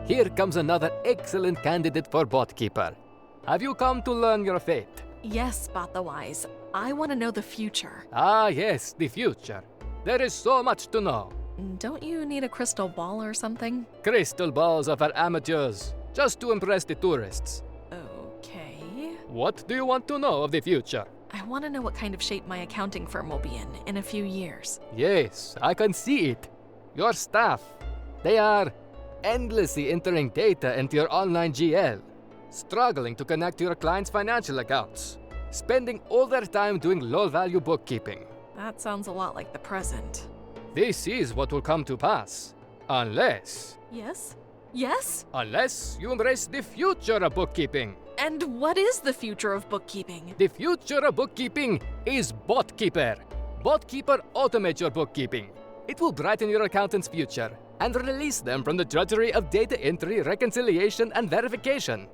Here comes another excellent candidate for botkeeper. Have you come to learn your fate? Yes, Spot the Wise. I want to know the future. Ah, yes, the future. There is so much to know. Don't you need a crystal ball or something? Crystal balls are for amateurs, just to impress the tourists. Okay. What do you want to know of the future? I want to know what kind of shape my accounting firm will be in a few years. Yes, I can see it. Your staff, they are endlessly entering data into your online GL, struggling to connect to your clients' financial accounts, spending all their time doing low-value bookkeeping. That sounds a lot like the present. This is what will come to pass, unless Yes? Yes? you embrace the future of bookkeeping. And what is the future of bookkeeping? The future of bookkeeping is BotKeeper. BotKeeper automates your bookkeeping. It will brighten your accountant's future and release them from the drudgery of data entry, reconciliation, and verification.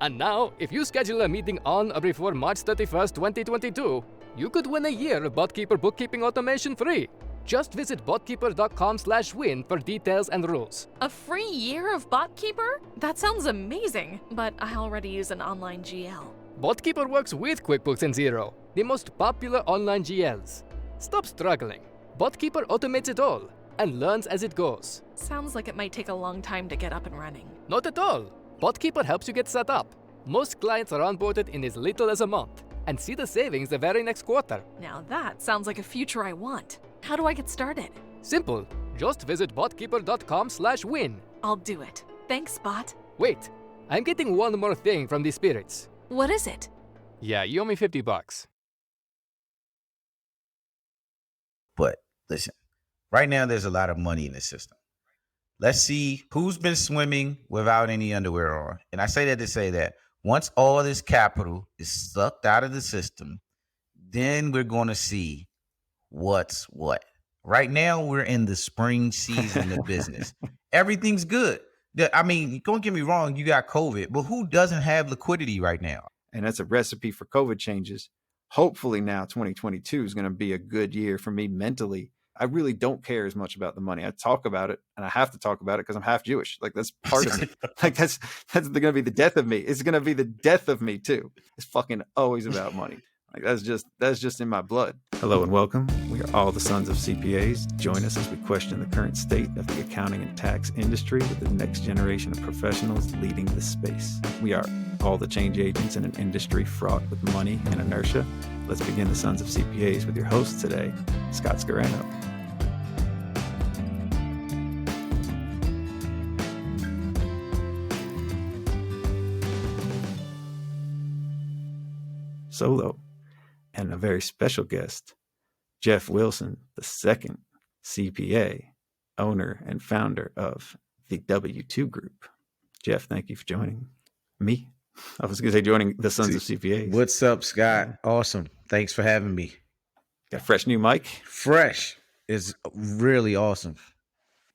And now, if you schedule a meeting on or before March 31st, 2022, you could win a year of BotKeeper bookkeeping automation free. Just visit botkeeper.com/win for details and rules. A free year of BotKeeper? That sounds amazing, but I already use an online GL. BotKeeper works with QuickBooks and Xero, the most popular online GLs. Stop struggling. BotKeeper automates it all and learns as it goes. Sounds like it might take a long time to get up and running. Not at all. BotKeeper helps you get set up. Most clients are onboarded in as little as a month and see the savings the very next quarter. Now that sounds like a future I want. How do I get started? Simple. Just visit botkeeper.com/win. I'll do it. Thanks, Spot. Wait, I'm getting one more thing from the spirits. What is it? Yeah, you owe me $50. But listen, right now there's a lot of money in the system. Let's see who's been swimming without any underwear on. And I say that to say that once all this capital is sucked out of the system, then we're going to see what's what. Right now, we're in the spring season of business. Everything's good. I mean, don't get me wrong, you got COVID, but who doesn't have liquidity right now? And that's a recipe for COVID changes. Hopefully now 2022 is going to be a good year for me mentally. I really don't care as much about the money. I talk about it, and I have to talk about it because I'm half Jewish. Like, that's part of me. Like, that's going to be the death of me. It's going to be the death of me too. It's fucking always about money. Like, that's just in my blood. Hello and welcome. We are all the sons of CPAs. Join us as we question the current state of the accounting and tax industry with the next generation of professionals leading the space. We are all the change agents in an industry fraught with money and inertia. Let's begin the Sons of CPAs with your host today, Scott Scarano. Solo. And a very special guest, Jeff Wilson, the second CPA, owner and founder of the W2 Group. Jeff, thank you for joining me. I was going to say joining the Sons of CPAs. What's up, Scott? Awesome. Thanks for having me. Got a fresh new mic? Fresh is really awesome.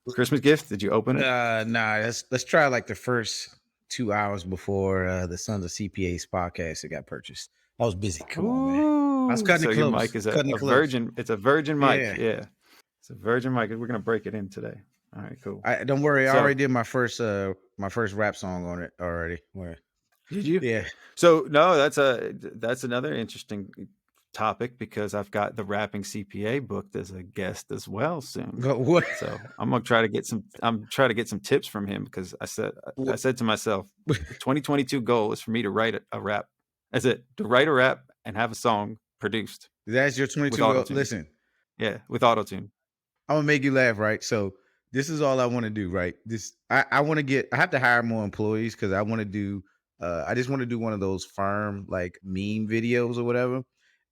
Christmas gift? Did you open it? Nah, let's try like the first 2 hours before the Sons of CPAs podcast that got purchased. I was busy. Come on, man. I was cutting it close. Your mic is a virgin. It's a virgin mic. Yeah. It's a virgin mic. We're gonna break it in today. All right, cool. Don't worry. I already did my first rap song on it already. Where? Did you? Yeah. So no, that's another interesting topic because I've got the rapping CPA booked as a guest as well soon. What? So I'm gonna try to get some tips from him because I said to myself, the 2022 goal is for me to write a rap. That's it. To write a rap and have a song produced. That's your 22 goal. Listen. Yeah, with auto-tune. I'm gonna make you laugh, right? So this is all I want to do, right? I have to hire more employees because I want to do I just want to do one of those firm like meme videos or whatever.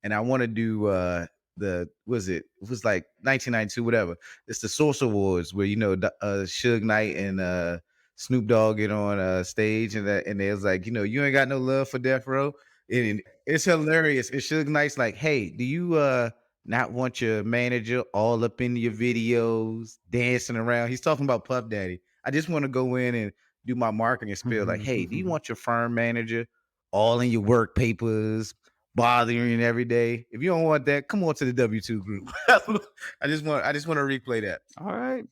And I want to do it was like 1992, whatever. It's the Source Awards where Suge Knight and Snoop Dogg get on stage and they was like, you ain't got no love for Death Row. And it's hilarious. And Suge Knight's like, hey, do you not want your manager all up in your videos, dancing around? He's talking about Puff Daddy. I just want to go in and do my marketing spiel. Like, hey, do you want your firm manager all in your work papers, bothering you every day? If you don't want that, come on to the W2 Group. I just want to replay that. All right.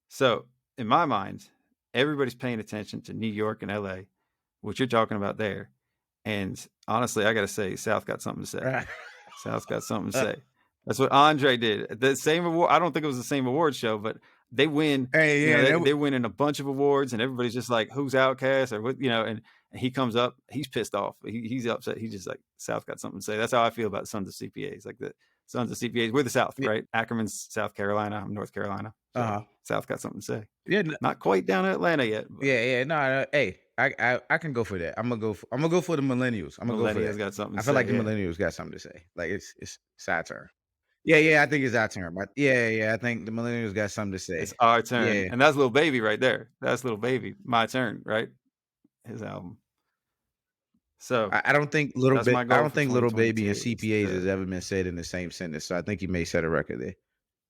So in my mind, everybody's paying attention to New York and LA, what you're talking about there. And honestly, I got to say, South got something to say. Right. South's got something to say. That's what Andre did. The same award. I don't think it was the same award show, but they win. Hey, You yeah, know, they're winning a bunch of awards, and everybody's just like, "Who's OutKast?" or what, you know. And he comes up, he's pissed off. He's upset. He's just like, South got something to say. That's how I feel about Sons of CPAs. Like the Sons of CPAs, we're the South, right? Ackerman's South Carolina. I'm North Carolina. So South got something to say. Yeah, Not quite down in Atlanta yet. But yeah. No, hey, I can go for that. I'm gonna go for the millennials. I'm gonna go for that. Got something. I feel like the millennials got something to say. Like it's our turn. Yeah. I think it's our turn. But yeah. I think the millennials got something to say. It's our turn. Yeah. And that's Lil Baby right there. That's Lil Baby. My Turn, right? His album. So I don't think Little that's my I goal don't for think Little Baby and 2022 CPAs has ever been said in the same sentence. So I think he may set a record there.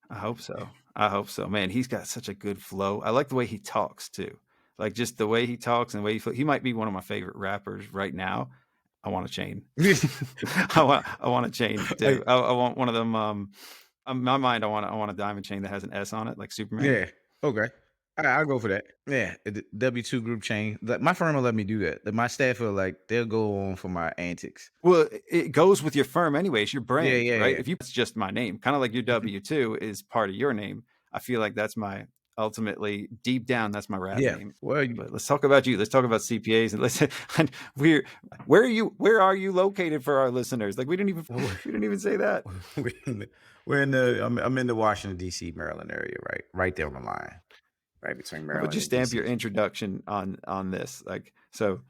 I hope so. Man, he's got such a good flow. I like the way he talks too. Like just the way he talks and the way he might be one of my favorite rappers right now. I want a chain. I want a chain too. I want one of them. In my mind, I want a diamond chain that has an S on it, like Superman. Yeah. Okay. I'll go for that. Yeah. The W2 group chain. My firm will let me do that. My staff will they'll go on for my antics. Well, it goes with your firm anyways, your brand, right? Yeah. If it's just my name, kind of like your W2 is part of your name. I feel like that's my ultimately deep down, that's my rap name. Well, but let's talk about you. Let's talk about CPAs and where are you located for our listeners? Like we didn't even say that. I'm in the Washington D.C. Maryland area, right there on the line, right between Maryland. Would you stamp your introduction on this? Like so.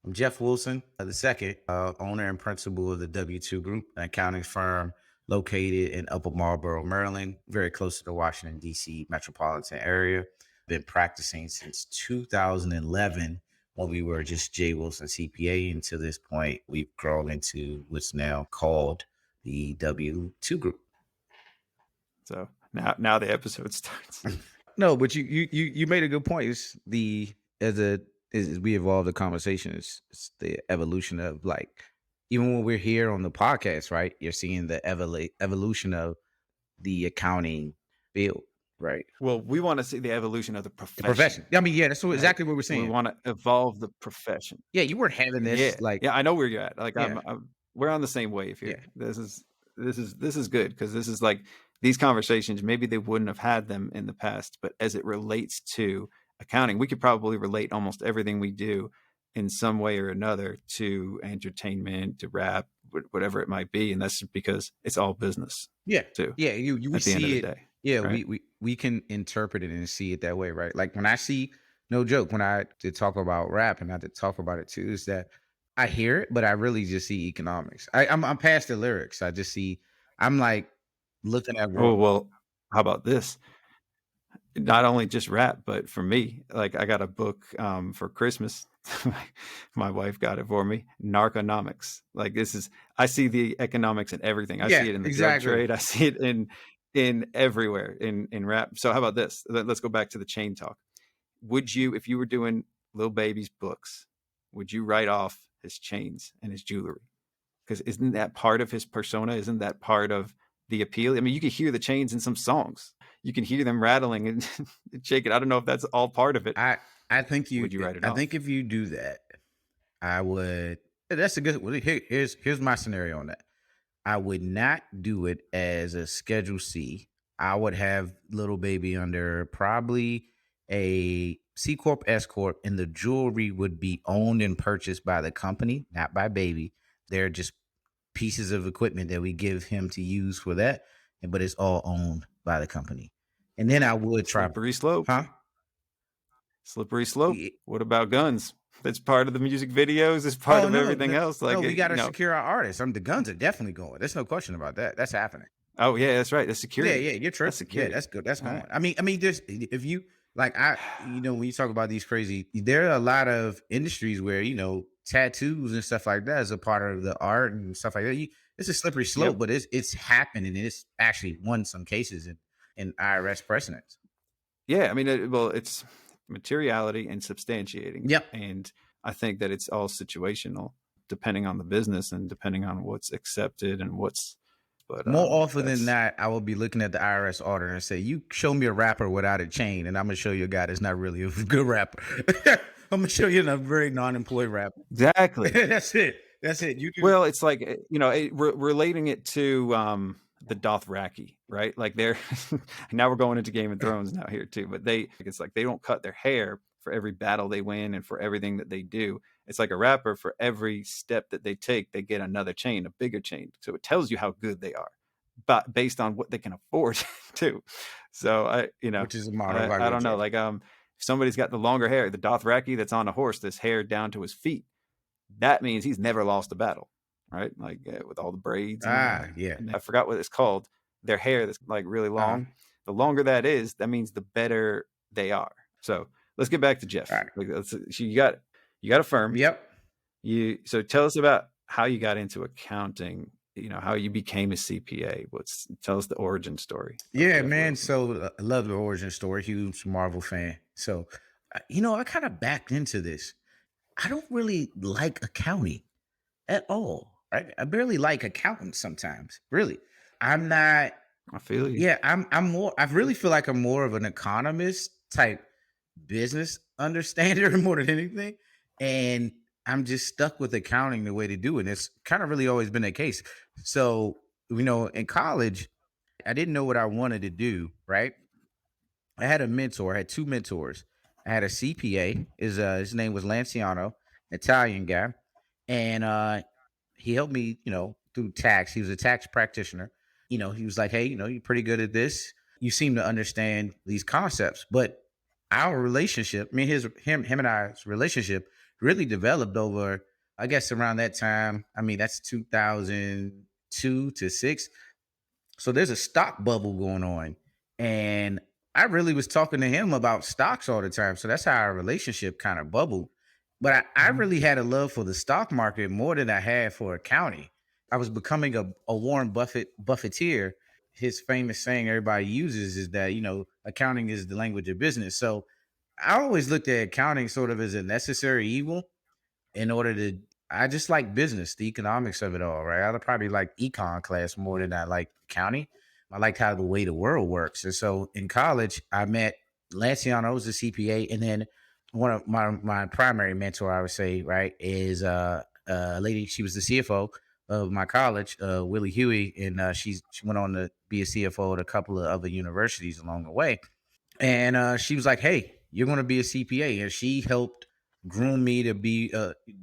I'm Jeff Wilson, the second owner and principal of the W2 Group, an accounting firm located in Upper Marlboro, Maryland, very close to the Washington, D.C. metropolitan area. Been practicing since 2011 when we were just J. Wilson CPA. And to this point, we've grown into what's now called the W2 Group. So now the episode starts. No, but you made a good point. It's as we evolve the conversation, it's the evolution of even when we're here on the podcast, right? You're seeing the evolution of the accounting field, right? Well, we want to see the evolution of the profession. I mean, yeah, that's exactly what we're saying. We want to evolve the profession. Yeah, you weren't having this yeah, I know where you're at. We're on the same wave here. Yeah. This is good because this is like these conversations. Maybe they wouldn't have had them in the past, but as it relates to accounting, we could probably relate almost everything we do in some way or another to entertainment, to rap, whatever it might be. And that's just because it's all business. Yeah. Too. Yeah. We at the see end it. Of the day, yeah. Right? We can interpret it and see it that way. Right. Like when I see, no joke, when I did talk about rap and I did talk about it too, is that I hear it, but I really just see economics. I'm past the lyrics. I just see, I'm like looking at. Oh, well, how about this? Not only just rap, but for me, like I got a book for Christmas. My wife got it for me. Narconomics. Like I see the economics in everything. I see it in the drug trade. I see it in everywhere in rap. So how about this? Let's go back to the chain talk. Would you, if you were doing Lil Baby's books, would you write off his chains and his jewelry? Because isn't that part of his persona? Isn't that part of the appeal? I mean, you could hear the chains in some songs. You can hear them rattling and shaking. I don't know if that's all part of it. I think would you write it off? I think if you do that, I would. That's a good. Well, here's my scenario on that. I would not do it as a Schedule C. I would have Lil Baby under probably a C Corp, S Corp, and the jewelry would be owned and purchased by the company, not by Baby. They're just pieces of equipment that we give him to use for that, but it's all owned by the company. And then I would try slippery slope. Huh? Slippery slope. What about guns? That's part of the music videos. It's part of everything else. Like we got to secure our artists. The guns are definitely going. There's no question about that. That's happening. Oh yeah, that's right. That's security. Yeah, you're true. That's security. Yeah, that's good. That's going. Right. I mean, just if you when you talk about these crazy, there are a lot of industries where tattoos and stuff like that is a part of the art and stuff like that. It's a slippery slope, but it's happening, and it's actually won some cases in IRS precedents. Yeah, I mean, it's materiality and substantiating. Yep. And I think that it's all situational, depending on the business and depending on what's accepted and what's But More often than that's not, I will be looking at the IRS order and say, "You show me a rapper without a chain, and I'm gonna show you a guy that's not really a good rapper. I'm gonna show you a very non-employed rapper." exactly. That's it. That's it. You do. Well, it's like, relating it to the Dothraki, right? Like they're now we're going into Game of Thrones now here too, but it's like they don't cut their hair for every battle they win and for everything that they do. It's like a rapper, for every step that they take, they get another chain, a bigger chain. So it tells you how good they are, but based on what they can afford too. So Which is a model of I don't know. agriculture. Like if somebody's got the longer hair, the Dothraki that's on a horse, this hair down to his feet, that means he's never lost a battle, right? Like with all the braids. Yeah. And I forgot what it's called. Their hair that's like really long. The longer that is, that means the better they are. So let's get back to Jeff. All right. Like, you got a firm. Yep. So tell us about how you got into accounting. How you became a CPA. Tell us the origin story. Yeah, man. So I love the origin story. Huge Marvel fan. So, I kind of backed into this. I don't really like accounting at all. Right? I barely like accountants sometimes. Really. I'm not. I feel you. Yeah, I'm more. I really feel like I'm more of an economist type business understander more than anything, and I'm just stuck with accounting the way to do it. And it's kind of really always been the case. So in college, I didn't know what I wanted to do. Right? I had a mentor. I had two mentors. I had a CPA. His name was Lanciano, Italian guy, and he helped me, through tax. He was a tax practitioner. He was like, "Hey, you're pretty good at this. You seem to understand these concepts." But our relationship, I mean, him and I's relationship really developed over, I guess, around that time. I mean, that's 2002 to six. So there's a stock bubble going on, and I really was talking to him about stocks all the time. So that's how our relationship kind of bubbled. But I really had a love for the stock market more than I had for accounting. I was becoming a Warren Buffetteer. His famous saying everybody uses is that, accounting is the language of business. So I always looked at accounting sort of as a necessary evil in order to, I just like business, the economics of it all, right? I probably like econ class more than I like accounting. I liked how the way the world works. And so in college, I met Lanciano, was a CPA, and then one of my primary mentor, I would say, right, is a lady. She was the CFO of my college, Willie Huey, and she went on to be a CFO at a couple of other universities along the way. And she was like, "Hey, you're going to be a CPA," and she helped groom me to be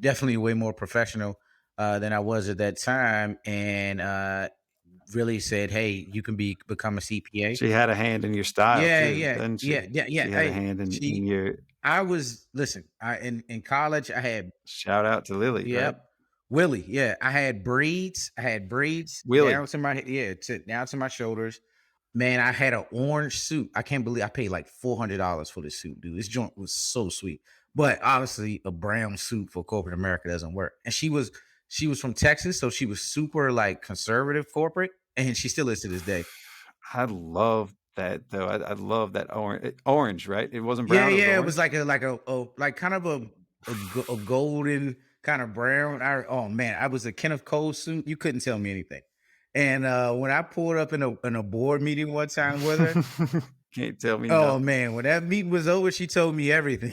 definitely way more professional than I was at that time, and really said, "Hey, you can become a CPA." She had a hand in your style, Yeah, too, yeah, didn't she? yeah. She had a hand in your. I was listen. In college, I had Shout out to Lily, right? yep, Willie. Yeah, I had braids. Willie. Down to down to my shoulders. Man, I had an orange suit. I can't believe I paid like $400 for this suit, dude. This joint was so sweet. But obviously, a brown suit for corporate America doesn't work. And she was from Texas, so she was super like conservative corporate, and she still is to this day. I love that though. I love that orange, right? It wasn't brown. Yeah. It was like like kind of a golden kind of brown. Oh man, I was a Kenneth Cole suit. You couldn't tell me anything. And when I pulled up in a board meeting one time with her, can't tell me. Oh man, when that meeting was over, she told me everything,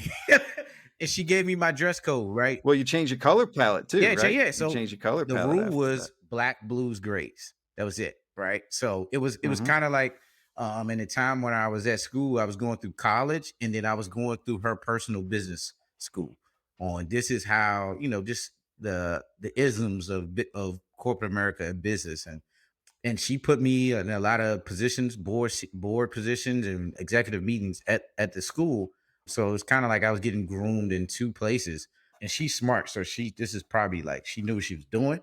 and she gave me my dress code. Right. Well, you changed your color palette too. Yeah, right? yeah. So you changed your color. The palette rule was black, blues, grays. That was it. Right. So it was kind of like in the time when I was at school, I was going through college, and then I was going through her personal business school. On this is how just the isms of corporate America and business, and she put me in a lot of positions, board positions, and executive meetings at the school. So it's kind of like I was getting groomed in two places. And she's smart, so this is probably like she knew what she was doing.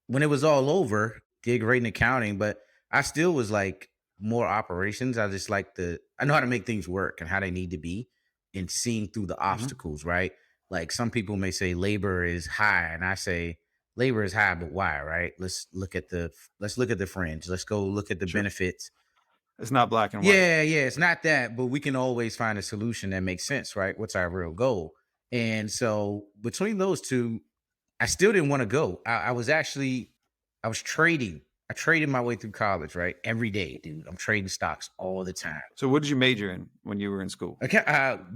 When it was all over, did great in accounting, but I still was like more operations. I know how to make things work and how they need to be, and seeing through the obstacles, right? Like some people may say labor is high, and I say labor is high, but why, right? Let's look at the fringe. Let's go look at the benefits. It's not black and white. Yeah, it's not that, but we can always find a solution that makes sense, right? What's our real goal? And so between those two, I still didn't want to go. I was trading I traded my way through college, right? Every day, dude. I'm trading stocks all the time. So what did you major in when you were in school?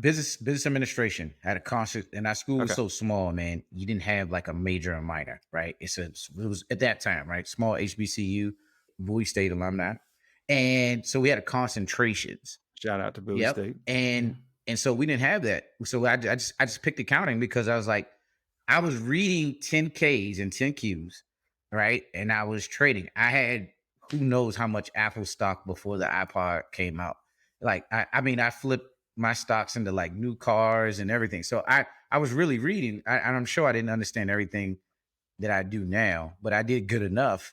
Business administration. Had a concert, and our school was Okay. so small, man. You didn't have like a major and minor, right? It was at that time, right? Small HBCU, Bowie State alumni, and so we had a concentrations. Shout out to Bowie Yep. State. And so we didn't have that. So I just picked accounting because I was like, I was reading 10Ks and 10Qs, right? And I was trading. I had who knows how much Apple stock before the iPod came out. Like I mean, I flipped my stocks into like new cars and everything. So I was really reading, and I'm sure I didn't understand everything that I do now, but I did good enough.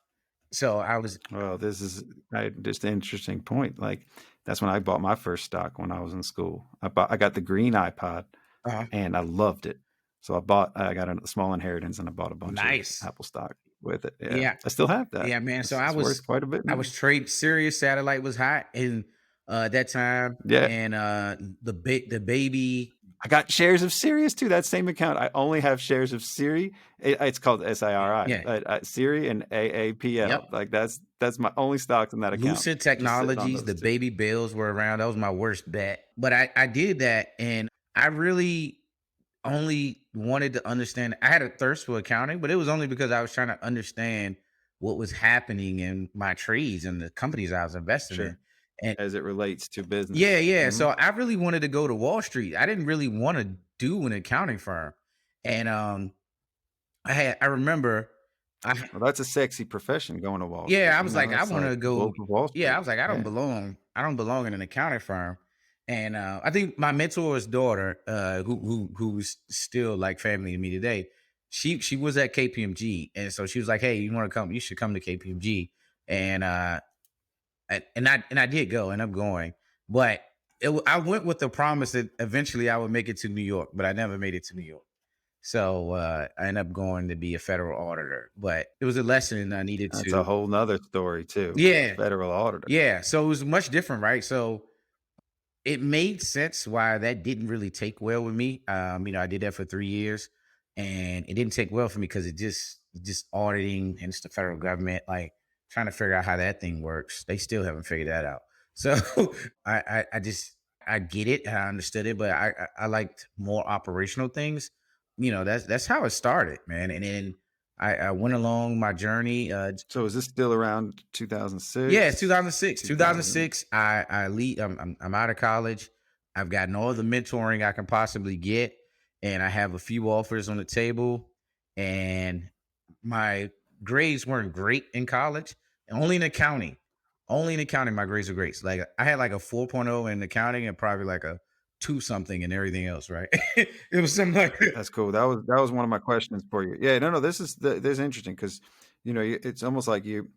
So I was Well, this is just an interesting point. Like that's when I bought my first stock when I was in school. I got the green iPod and I loved it. So I got a small inheritance and I bought a bunch of Apple stock with it. Yeah. I still have that. Yeah, man. So it's worth quite a bit now. I was trading. Sirius Satellite was hot in that time. Yeah. And the baby. I got shares of Sirius too. That same account. I only have shares of Siri. It's called SIRI. Yeah. Siri and AAPL. Yep. Like that's my only stocks in that account. Lucid Technologies. The baby bills were around. That was my worst bet. But I did that, and I really only wanted to understand. I had a thirst for accounting, but it was only because I was trying to understand what was happening in my trades and the companies I was investing in. And as it relates to business. Yeah. Mm-hmm. So I really wanted to go to Wall Street. I didn't really want to do an accounting firm. And I remember well, that's a sexy profession, going to Wall Street. Yeah, I was like, I want to go. Wall Street. Yeah, I was like, I don't belong in an accounting firm. And I think my mentor's daughter, who's still like family to me today, she was at KPMG, and so she was like, "Hey, you want to come? You should come to KPMG." And I did go, and I'm going, but I went with the promise that eventually I would make it to New York, but I never made it to New York. So I ended up going to be a federal auditor, but it was a lesson I needed to. That's a whole nother story too. Yeah, federal auditor. Yeah, so it was much different, right? So it made sense why that didn't really take well with me. I did that for 3 years, and it didn't take well for me because it just auditing, and it's the federal government, like trying to figure out how that thing works. They still haven't figured that out. So I get it, I understood it, but I liked more operational things. That's how it started, man. And then I went along my journey. So is this still around 2006? Yeah, it's 2006. 2006. I'm out of college. I've gotten all the mentoring I can possibly get, and I have a few offers on the table. And my grades weren't great in college. Only in accounting, my grades were great. Like I had like a 4.0 in accounting and probably like a 2 something and everything else, right? It was something like that. That's cool. That was one of my questions for you. Yeah, no, this is interesting because it's almost like you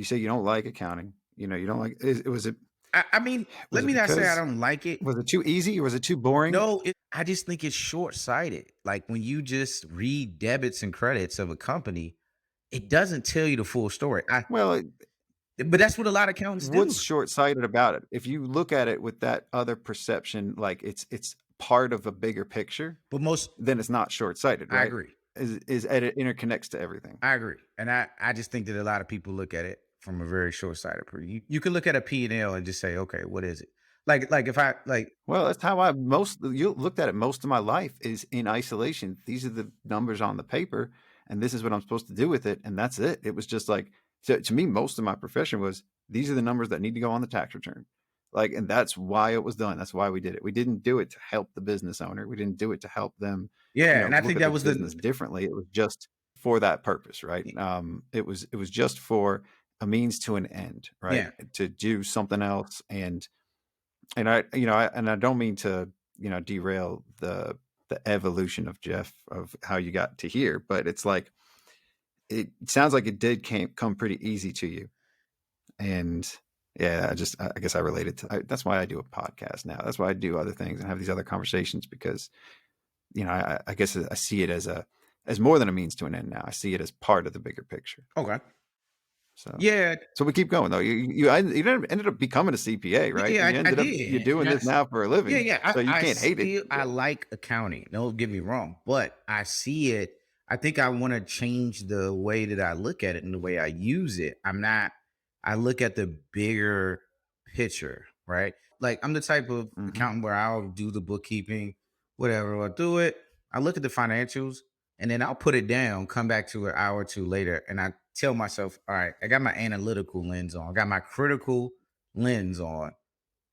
say you don't like accounting. You don't like it. Was it? I mean, let me not say I don't like it. Was it too easy or was it too boring? No, I just think it's short-sighted. Like when you just read debits and credits of a company, it doesn't tell you the full story. But that's what a lot of accountants do. What's short-sighted about it? If you look at it with that other perception, like it's part of a bigger picture, but then it's not short-sighted, right? I agree. Is it interconnects to everything. I agree. And I just think that a lot of people look at it from a very short-sighted perspective. You can look at a P&L and just say, okay, what is it? Like if I like. Well, that's how you looked at it most of my life is in isolation. These are the numbers on the paper, and this is what I'm supposed to do with it, and that's it. It was just like. So to me, most of my profession was these are the numbers that need to go on the tax return. And that's why it was done. That's why we did it. We didn't do it to help the business owner. We didn't do it to help them. Yeah. And I think that was business differently. It was just for that purpose, right? It was just for a means to an end, right? Yeah. To do something else. And I don't mean to, derail the evolution of Jeff, of how you got to here, but it's like, it sounds like it did come pretty easy to you. And yeah, I guess I related to that's why I do a podcast now. That's why I do other things and have these other conversations because, I guess I see it as more than a means to an end now. I see it as part of the bigger picture. Okay. So yeah. So we keep going though. You ended up becoming a CPA, right? Yeah, I did. You're doing this now for a living. Yeah. So you can't hate it. I like accounting. Don't get me wrong, but I see it. I think I want to change the way that I look at it and the way I use it. I look at the bigger picture, right? Like I'm the type of Mm-hmm. accountant where I'll do the bookkeeping, whatever, I'll do it. I look at the financials and then I'll put it down, come back to an hour or two later, and I tell myself, all right, I got my analytical lens on, I got my critical lens on.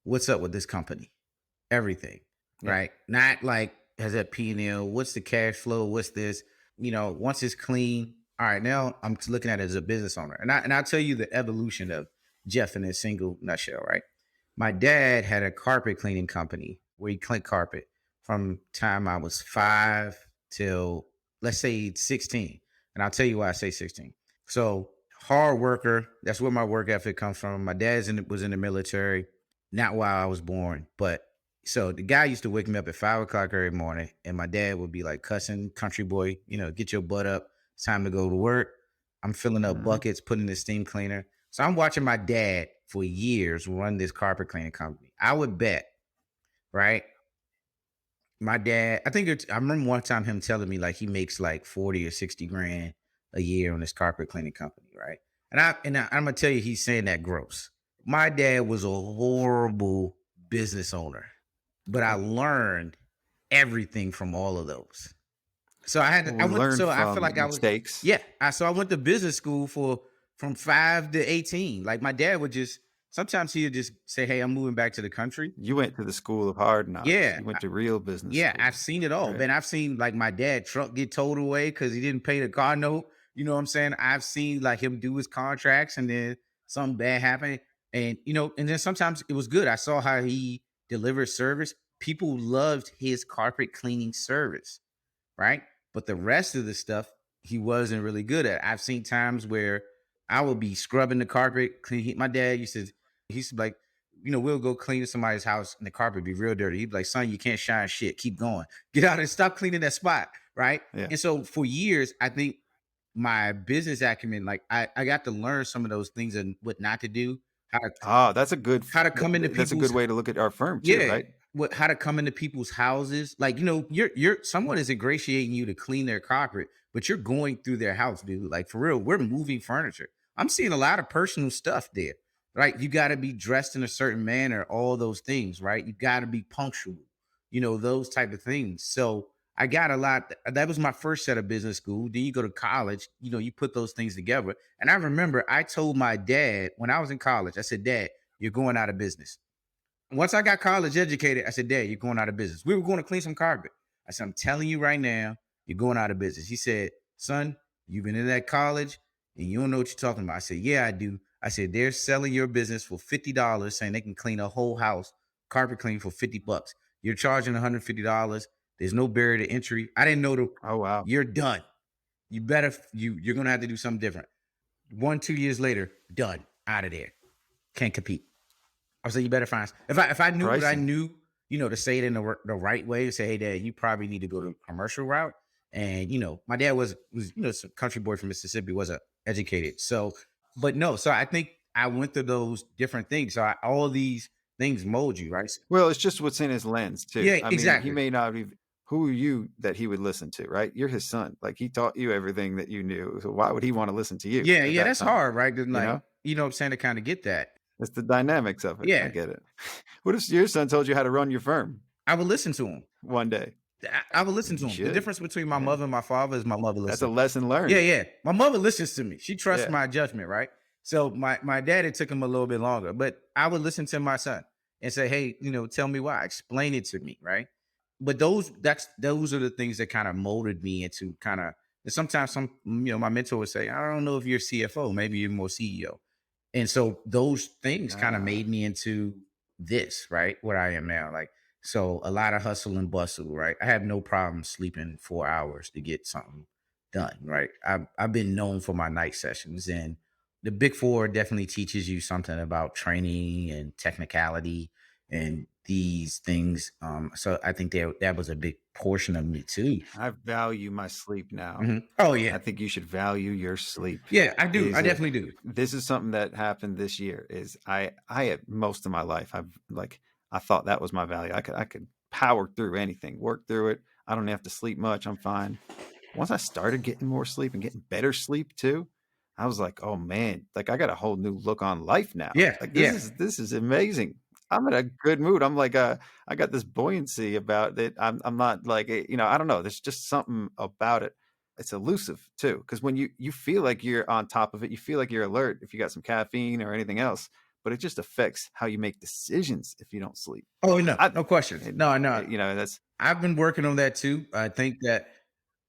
What's up with this company? Everything, Yeah. right? Not like has that P&L, what's the cash flow, what's this, once it's clean, all right, now I'm looking at it as a business owner. And I'll tell you the evolution of Jeff in a single nutshell, right? My dad had a carpet cleaning company where he cleaned carpet from time I was 5 till let's say 16. And I'll tell you why I say 16. So hard worker, that's where my work ethic comes from. My was in the military, not while I was born, but so the guy used to wake me up at 5 o'clock every morning, and my dad would be like, cussing, country boy, get your butt up. It's time to go to work. I'm filling up Mm-hmm. buckets, putting in the steam cleaner. So I'm watching my dad for years run this carpet cleaning company. I would bet, right? My dad, I remember one time him telling me like he makes like 40 or 60 grand a year on this carpet cleaning company, right? I'm gonna tell you, he's saying that gross. My dad was a horrible business owner, but I learned everything from all of those. So We learned I feel from like mistakes. so I went to business school from 5 to 18. Like my dad would sometimes he would just say, hey, I'm moving back to the country. You went to the school of hard knocks. Yeah. You went to real business Yeah, school. I've seen it all. Right. Man, I've seen like my dad truck get towed away because he didn't pay the car note. You know what I'm saying? I've seen like him do his contracts and then something bad happened. And and then sometimes it was good. I saw how he delivered service. People loved his carpet cleaning service, right? But the rest of the stuff he wasn't really good at. I've seen times where I would be scrubbing the carpet, clean. My dad used to be like, we'll go clean somebody's house and the carpet be real dirty. He'd be like, son, you can't shine shit. Keep going. Get out and stop cleaning that spot. Right. Yeah. And so for years, I think my business acumen, like I got to learn some of those things and what not to do. That's a good that's a good way to look at our firm too, right? How to come into people's houses. Like, you're someone is ingratiating you to clean their carpet, but you're going through their house, dude. Like for real, we're moving furniture. I'm seeing a lot of personal stuff there. Right. You got to be dressed in a certain manner, all those things, right? You got to be punctual, those type of things. So I got a lot. That was my first set of business school. Then you go to college, you put those things together. And I remember I told my dad when I was in college, I said, Dad, you're going out of business. Once I got college educated, I said, Dad, you're going out of business. We were going to clean some carpet. I said, I'm telling you right now, you're going out of business. He said, son, you've been in that college and you don't know what you're talking about. I said, yeah, I do. I said, they're selling your business for $50, saying they can clean a whole house, carpet clean for $50. You're charging $150. There's no barrier to entry. I didn't know Oh, wow. You're done. You're going to have to do something different. 1-2 years later, done, out of there. Can't compete. I was like, you better find. If I knew what I knew, to say it in the right way, to say, hey, Dad, you probably need to go the commercial route. And my dad was some country boy from Mississippi, wasn't educated. So, but no. So I think I went through those different things. So all of these things mold you, right? Well, it's just what's in his lens too. Yeah, exactly. He may not even. Who are you that he would listen to, right? You're his son. Like he taught you everything that you knew. So why would he want to listen to you? Yeah, that's hard, right? You know what I'm saying, to kind of get that. It's the dynamics of it. Yeah. I get it. What if your son told you how to run your firm? I would listen to him. One day. I would listen to him. The difference between my mother and my father is my mother listens. That's a lesson learned. Yeah. My mother listens to me. She trusts my judgment, right? So my dad, it took him a little bit longer, but I would listen to my son and say, hey, tell me why. Explain it to me, right? But those are the things that kind of molded me into kind of. Sometimes my mentor would say, I don't know if you're CFO, maybe you're more CEO. And so those things kind of made me into this, right? What I am now. Like, so a lot of hustle and bustle, right? I have no problem sleeping 4 hours to get something done, right? I've been known for my night sessions, and the Big Four definitely teaches you something about training and technicality and these things. So I think that was a big portion of me too. I value my sleep now. Mm-hmm. Oh yeah. I think you should value your sleep. Yeah, I do. I definitely do. This is something that happened this year. Is I most of my life I thought that was my value. I could power through anything, work through it. I don't have to sleep much. I'm fine. once I started getting more sleep and getting better sleep too, I was like, oh man, like I got a whole new look on life now. Yeah, Like yeah. this is amazing. I'm in a good mood. I'm like, I got this buoyancy about it. I'm not like, I don't know. There's just something about it. It's elusive too, because when you feel like you're on top of it, you feel like you're alert if you got some caffeine or anything else. But it just affects how you make decisions if you don't sleep. Oh no, I no questions. No, no. that's I've been working on that too. I think that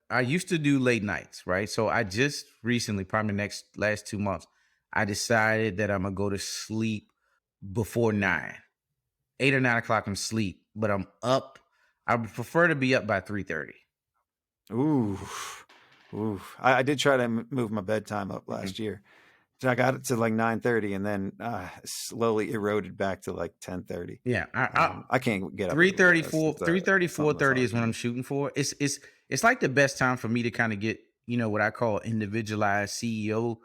I used to do late nights, right? So I just recently, probably last 2 months, I decided that I'm gonna go to sleep before 9, 8 or 9 o'clock. I'm asleep, but I'm up. I would prefer to be up by 3:30. ooh. I did try to move my bedtime up last year. So I got it to like 9:30 and then slowly eroded back to like 10:30. Yeah, I can't get up. 3:30, That's 3:30, something that's 4:30 is hard what for I'm me. shooting for. It's like the best time for me to kind of get, what I call individualized CEO.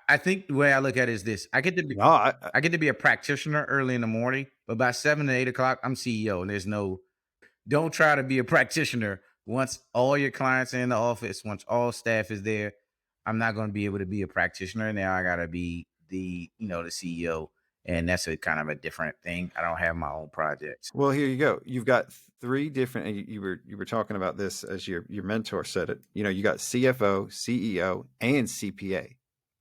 I think the way I look at it is this: No, I I get to be a practitioner early in the morning, but by 7 to 8 o'clock, I'm CEO, and there's no. Don't try to be a practitioner once all your clients are in the office, once all staff is there. I'm not going to be able to be a practitioner now. I got to be the CEO, and that's a kind of a different thing. I don't have my own projects. well, here you go. You've got three different. And you were talking about this as your mentor said it. You got CFO, CEO, and CPA.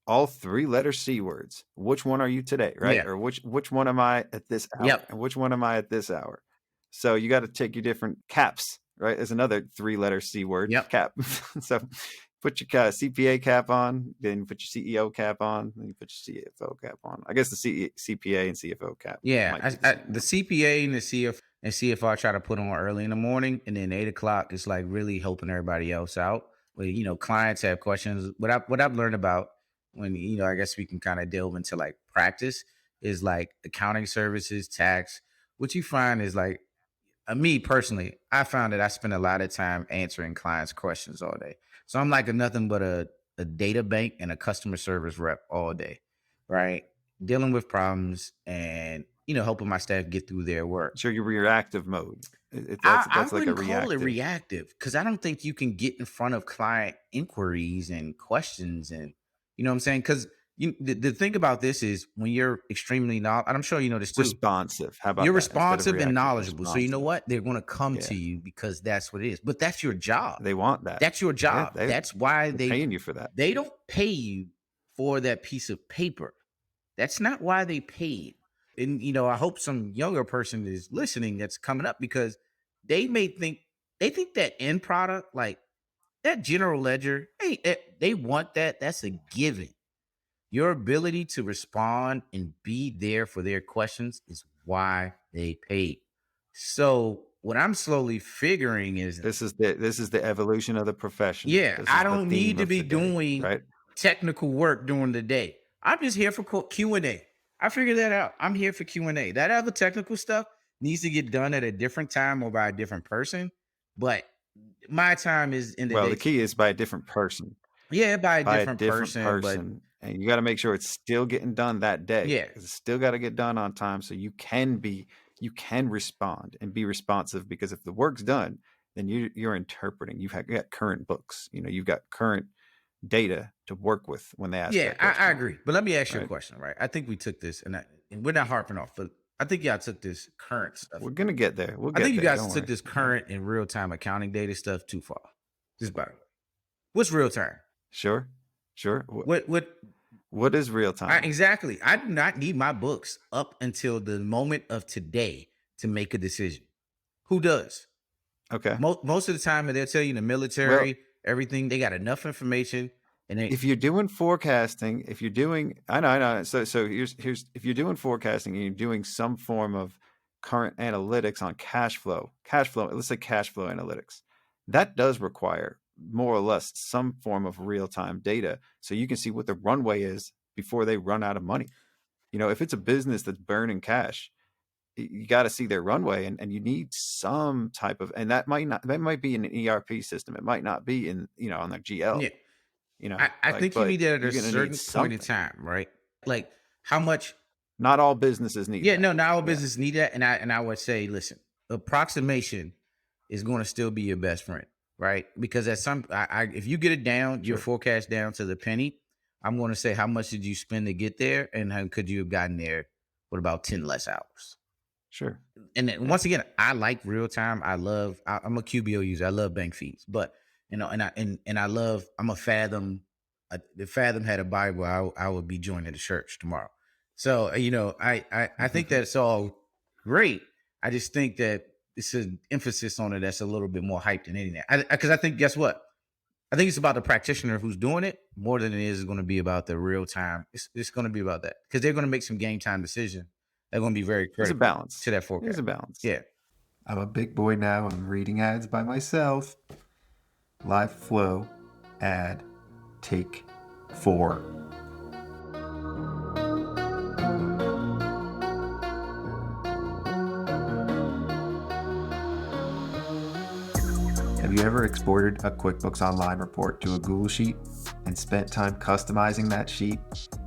All 3-letter C words. Which one are you today, right? Yeah. Or which one am I at this hour? Yep. And which one am I at this hour? So you got to take your different caps, right? There's another 3-letter C word, Yep. cap. So put your CPA cap on, then you put your CEO cap on, then you put your CFO cap on. I guess the CPA and CFO cap. Yeah, might be the same the one. CPA and the CFO I try to put on early in the morning, and then 8 o'clock is like really helping everybody else out. Where clients have questions. What I've learned about when I guess we can kind of delve into like practice is like accounting services, tax. What you find is like me personally, I found that I spend a lot of time answering clients' questions all day. So I'm like nothing but a data bank and a customer service rep all day, right? Dealing with problems and helping my staff get through their work. So your reactive mode. I That's like a wouldn't call it reactive. reactive because I don't think you can get in front of client inquiries and questions, and you know what I'm saying? Because the thing about this is when you're extremely knowledgeable, and I'm sure you know this too. Responsive. How about You're that? Instead of responsive and reactive, knowledgeable. So you know responsive. what? They're going to come Yeah. to you because that's what it is. But that's your job. They want that. That's your job. Yeah, That's why they're paying you for that. they don't pay you for that piece of paper. That's not why they pay you. And I hope some younger person is listening that's coming up because they think that end product, like that general ledger, hey, they want that. That's a given. Your ability to respond and be there for their questions is why they pay. So what I'm slowly figuring is This is the evolution of the profession. yeah, This I is the don't need theme to of be the day, doing right. technical work during the day. I'm just here for Q&A. I figured that out. I'm here for Q&A. That other technical stuff needs to get done at a different time or by a different person. But my time is in the Well, day. the key is by a different person. Yeah, by a By different, a different person. and you got to make sure it's still getting done that day. Yeah. It's still got to get done on time so you can respond and be responsive, because if the work's done, then you're interpreting. You got current books. You've got current data to work with when they ask. Yeah, I agree. But let me ask you a Right. question, right? I think we took this, and we're not harping off, but I think y'all took this current stuff. We're gonna get there. I think you guys took this current and real time accounting data stuff too far. Just by the way, what's real time? Sure. What is real time? Exactly. I do not need my books up until the moment of today to make a decision. Who does? Okay. Most of the time, they'll tell you in the military, everything, they got enough information. And if you're doing forecasting, I know. So here's if you're doing forecasting and you're doing some form of current analytics on cash flow, let's say cash flow analytics, that does require more or less some form of real-time data so you can see what the runway is before they run out of money. If it's a business that's burning cash, you got to see their runway, and you need some type of, and that might be in an ERP system. It might not be in, on their GL. Yeah. I think you need that at a certain point in time, right? Like how much. Not all businesses need. Yeah, no, not all businesses need that. And I would say, listen, approximation is going to still be your best friend. right? Because at some, if you get it down, your forecast down to the penny, I'm going to say, how much did you spend to get there, and how could you have gotten there with about 10 less hours? Sure. And then, once again, I like real time. I'm a QBO user. I love bank feeds, but and I love. I'm a Fathom. If Fathom had a Bible, I would be joining the church tomorrow. So I think that's all great. I just think that it's an emphasis on it that's a little bit more hype than anything. Because I think, guess what? I think it's about the practitioner who's doing it more than it is going to be about the real time. It's going to be about that, because they're going to make some game time decision. They're going to be very critical. There's a balance to that forecast. There's a balance. Yeah. I'm a big boy now. I'm reading ads by myself. Live flow ad take 4. Have you ever exported a QuickBooks Online report to a Google Sheet and spent time customizing that sheet,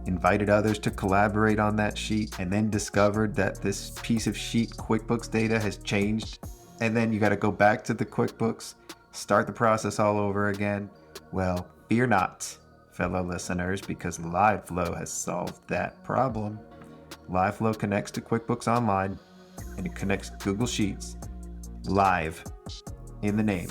invited others to collaborate on that sheet, and then discovered that this piece of sheet QuickBooks data has changed, and then you got to go back to the QuickBooks, start the process all over again? Well, fear not, fellow listeners, because LiveFlow has solved that problem. LiveFlow connects to QuickBooks Online, and it connects Google Sheets live in the name.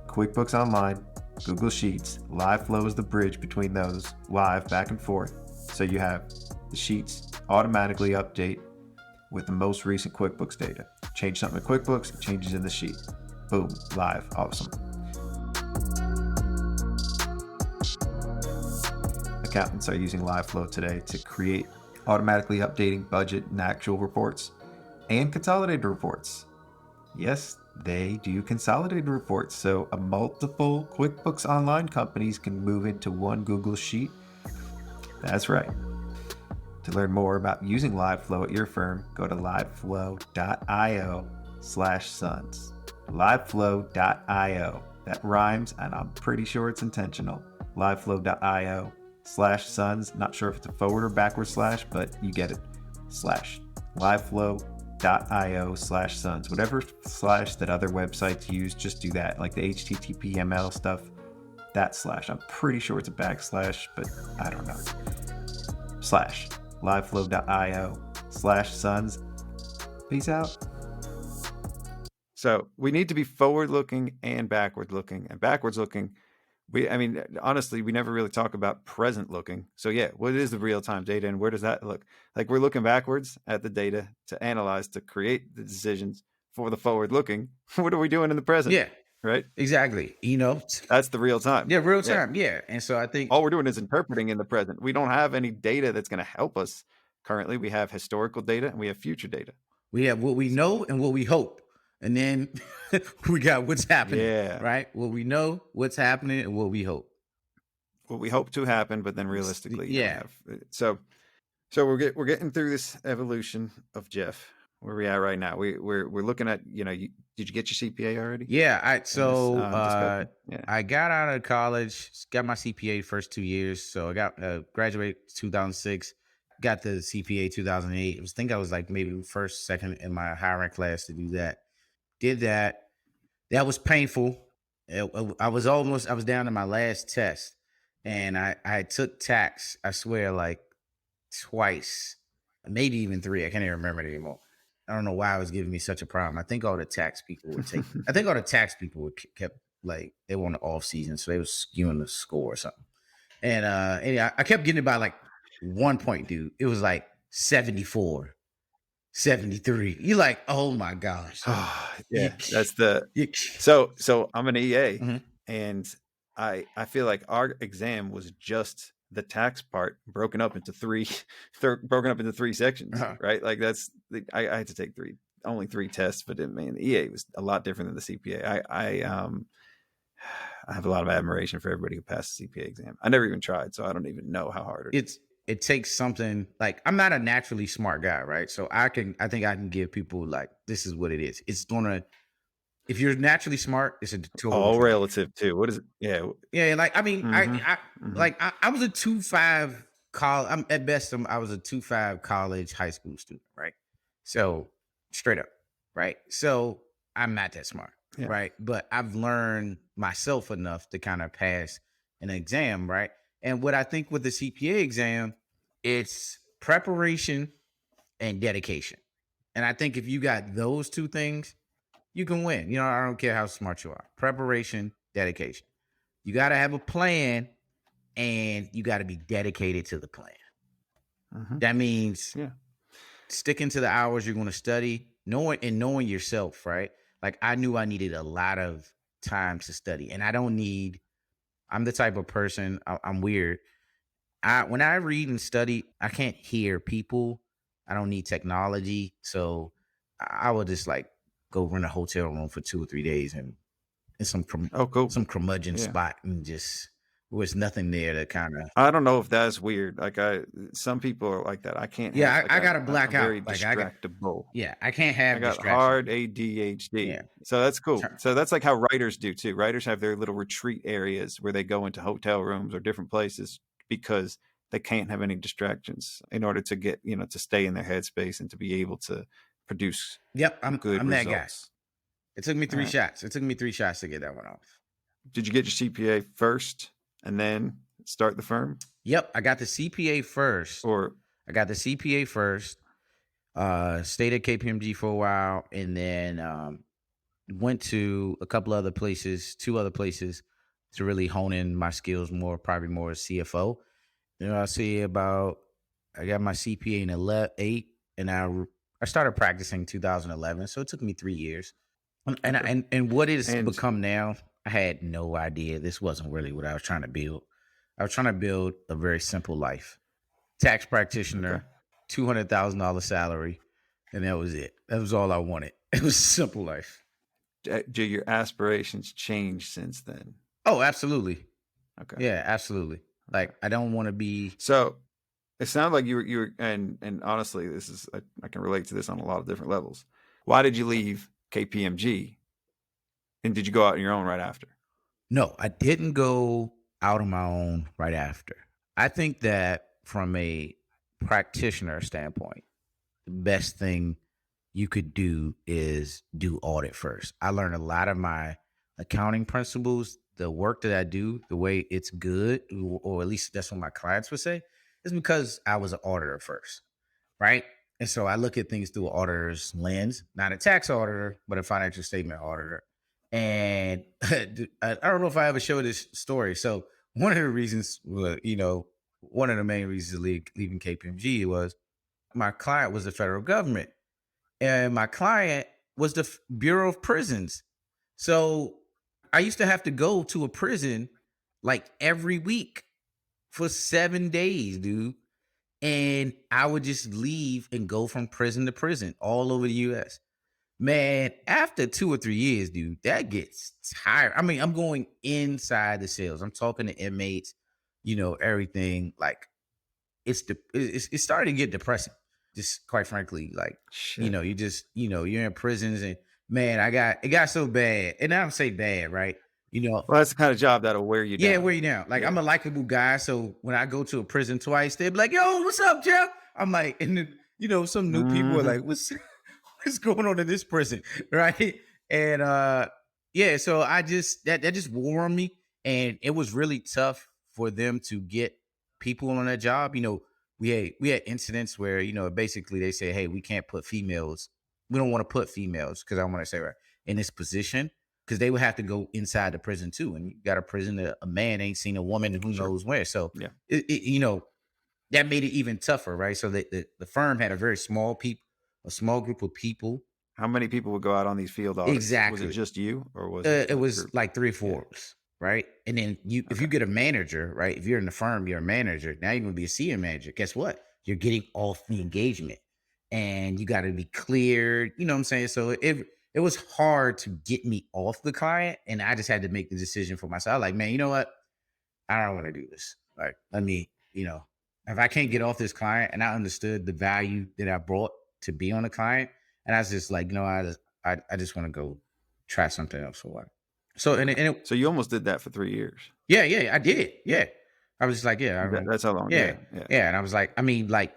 QuickBooks Online, Google Sheets, LiveFlow is the bridge between those, live back and forth. So you have the sheets automatically update with the most recent QuickBooks data. Change something in QuickBooks, it changes in the sheet. Boom, live, awesome. Accountants are using LiveFlow today to create automatically updating budget and actual reports and consolidated reports. Yes, they do consolidated reports, so a multiple QuickBooks Online companies can move into one Google Sheet. That's right. To learn more about using LiveFlow at your firm, go to liveflow.io/sons. liveflow.io. That rhymes, and I'm pretty sure it's intentional. liveflow.io/sons. Not sure if it's a forward or backward slash, but you get it. Slash. liveflow.io/sons. Whatever slash that other websites use, just do that. Like the HTTPML stuff, that slash. I'm pretty sure it's a backslash, but I don't know. Slash. liveflow.io/sons. Peace out. So we need to be forward looking and backward looking. And backwards looking, honestly, we never really talk about present looking. So yeah, what is the real time data and where does that look? Like, we're looking backwards at the data to analyze, to create the decisions for the forward looking. What are we doing in the present? Yeah. Right. Exactly. That's the real time. Yeah, real time. Yeah. And so I think all we're doing is interpreting in the present. We don't have any data that's going to help us currently. We have historical data and we have future data. We have what we know and what we hope. And then we got what's happening. Yeah. Right. What we know, what's happening, and what we hope. What we hope to happen, but then realistically, yeah. So we're getting through this evolution of Jeff. Where we at right now? We're looking at, did you get your CPA already? Yeah. I got out of college, got my CPA the first 2 years. So I got graduated 2006, got the CPA 2008. I think I was like maybe first, second in my hiring class to do that. Did that. That was painful. I was down to my last test, and I took tax, I swear, like twice, maybe even 3. I can't even remember it anymore. I don't know why it was giving me such a problem. I think all the tax people kept, like, they were on the off season, so they was skewing the score or something. And anyway, I kept getting it by like 1 point, dude. It was like 74, 73. You're like, oh my gosh. Yeah, that's so I'm an EA, mm-hmm. and I feel like our exam was just the tax part broken up into three sections, right? Like I had to take only three tests, but the EA was a lot different than the CPA. I have a lot of admiration for everybody who passed the CPA exam. I never even tried, so I don't even know how hard it is. It takes something. Like, I'm not a naturally smart guy, right? So I think I can give people, like, this is what it is. It's gonna, if you're naturally smart, it's a tool. All relative too. What is it? Yeah. Yeah. Like, I mean, Mm-hmm. I was a 2.5 college. At best, I was a 2.5 college high school student, right? So straight up, right? So I'm not that smart, Yeah. right? But I've learned myself enough to kind of pass an exam, right? And what I think with the CPA exam, it's preparation and dedication. And I think if you got those two things, you can win. You know, I don't care how smart you are. Preparation, dedication. You got to have a plan and you got to be dedicated to the plan. That means Yeah. sticking to the hours you're going to study, knowing yourself, right? Like I knew I needed a lot of time to study, and I'm the type of person, I'm weird. When I read and study, I can't hear people. I don't need technology. So I would just like go rent a hotel room for 2 or 3 days and in some Cool. some curmudgeon Yeah. spot, and just there was nothing there to kind of. I don't know if that's weird. Like some people are like that. I can't. Yeah, have, I got to I'm black very out. Like I got. distractible. Yeah, I can't I have got distractions. hard ADHD. Yeah. So that's cool. Turn- So that's like how writers do too. Writers have their little retreat areas where they go into hotel rooms or different places because they can't have any distractions in order to get, to stay in their headspace and to be able to produce Yep, good I'm that results. guy. It took me 3 Alright. shots. It took me 3 shots to get that one off. Did you get your CPA first and then start the firm? Yep, I got the CPA first. Or Stayed at KPMG for a while, and then went to a couple other places, 2 other places, to really hone in my skills more, probably more as CFO. I got my CPA in 8, and I started practicing 2011, so it took me 3 years. And what it's become now, I had no idea. This wasn't really what I was trying to build. I was trying to build a very simple life. Tax practitioner, $200,000 salary, and that was it. That was all I wanted. It was a simple life. do your aspirations change since then? Oh, absolutely. Okay. Yeah, absolutely. Like I don't want to be. So it sounded like you were, and honestly, this is I can relate to this on a lot of different levels. Why did you leave KPMG, and did you go out on your own right after? No, I didn't go out on my own right after. I think that from a practitioner standpoint, the best thing you could do is do audit first. I learned a lot of my accounting principles, the work that I do, the way it's good, or at least that's what my clients would say, is because I was an auditor first, right? And so I look at things through an auditor's lens, not a tax auditor, but a financial statement auditor. And I don't know if I ever showed this story. So one of the reasons, one of the main reasons leaving KPMG was my client was the federal government, and my client was the Bureau of Prisons. So I used to have to go to a prison like every week for 7 days, dude. And I would just leave and go from prison to prison all over the US. Man, after 2 or 3 years, dude, that gets tired. I mean, I'm going inside the cells. I'm talking to inmates, everything. Like it's starting to get depressing. Just quite frankly, like, Shit. you're in prisons, and man, it got so bad. And I don't say bad, right? Well, that's the kind of job that'll wear you down. Yeah, wear you down. Like I'm a likable guy, so when I go to a prison twice, they'll be like, "Yo, what's up, Jeff?" I'm like, and then, some new people are like, "What's going on in this prison?" Right? And so I just that just wore on me, and it was really tough for them to get people on that job. We had incidents where basically they say, "Hey, we can't put females. We don't want to put females because I want to say right in this position." Because they would have to go inside the prison too, and you got a prison that a man ain't seen a woman who knows where. So Yeah. That made it even tougher, right? So the firm had a very small group of people. How many people would go out on these field audits? Exactly. Was it just you, or was it was like 3 or 4, right? And then if you get a manager, right? If you're in the firm, you're a manager. Now you're gonna be a senior manager. Guess what? You're getting off the engagement, and you got to be cleared. You know what I'm saying? So it was hard to get me off the client, and I just had to make the decision for myself. Like, man, you know what? I don't want to do this. Like, let me, if I can't get off this client, and I understood the value that I brought to be on the client, and I was just like, I just want to go try something else for a while. So so you almost did that for 3 years. Yeah, I did. Yeah, I was just like, That's how long. Yeah. And I was like,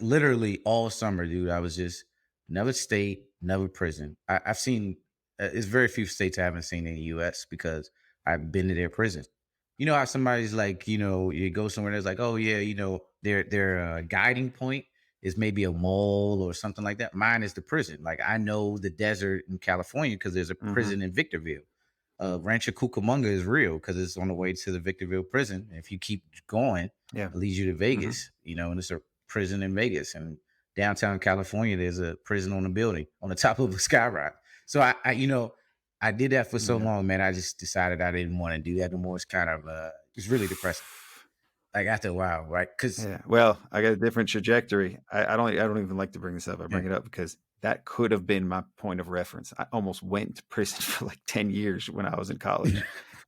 literally all summer, dude. I was just never state, never prison. I've seen it's very few states I haven't seen in the U.S. because I've been to their prisons. You know how somebody's like, you go somewhere and it's like, oh yeah, their guiding point is maybe a mall or something like that. Mine is the prison. Like I know the desert in California because there's a Mm-hmm. prison in Victorville. Rancho Cucamonga is real because it's on the way to the Victorville prison. And if you keep going, Yeah. it leads you to Vegas, and it's a prison in Vegas. And downtown California, there's a prison on the building on the top of a skyrock. So I did that for so Yeah. long, man. I just decided I didn't want to do that anymore. It's kind of it's really depressing. Like after a while, right? Because Yeah. Well, I got a different trajectory. I don't even like to bring this up. I bring it up because that could have been my point of reference. I almost went to prison for like 10 years when I was in college.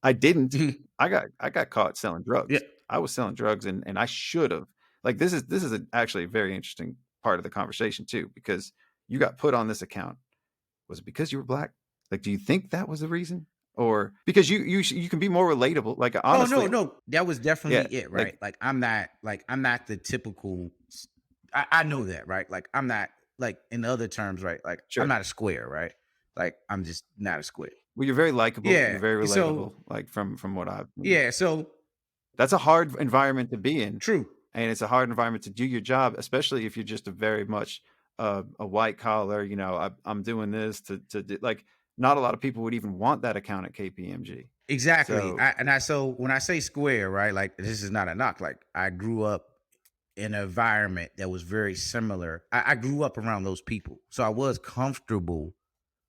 I didn't. I got caught selling drugs. Yeah. I was selling drugs and I should have. Like this is actually a very interesting part of the conversation too, because you got put on this account. Was it because you were black? Like, do you think that was the reason? Or because you can be more relatable? Like honestly, no, that was definitely it, right? Like I'm not the typical. I know that, right? Like I'm not like in other terms, right? Like Sure. I'm not a square, right? Like I'm just not a square. Well, you're very likable. Yeah, You're very relatable. so- Like from what I've Yeah, so that's a hard environment to be in. true. And it's a hard environment to do your job, especially if you're just a very much a white collar. I'm doing this to do, like not a lot of people would even want that account at KPMG. Exactly. So- So when I say square, right? Like this is not a knock. Like I grew up in an environment that was very similar. I grew up around those people, so I was comfortable,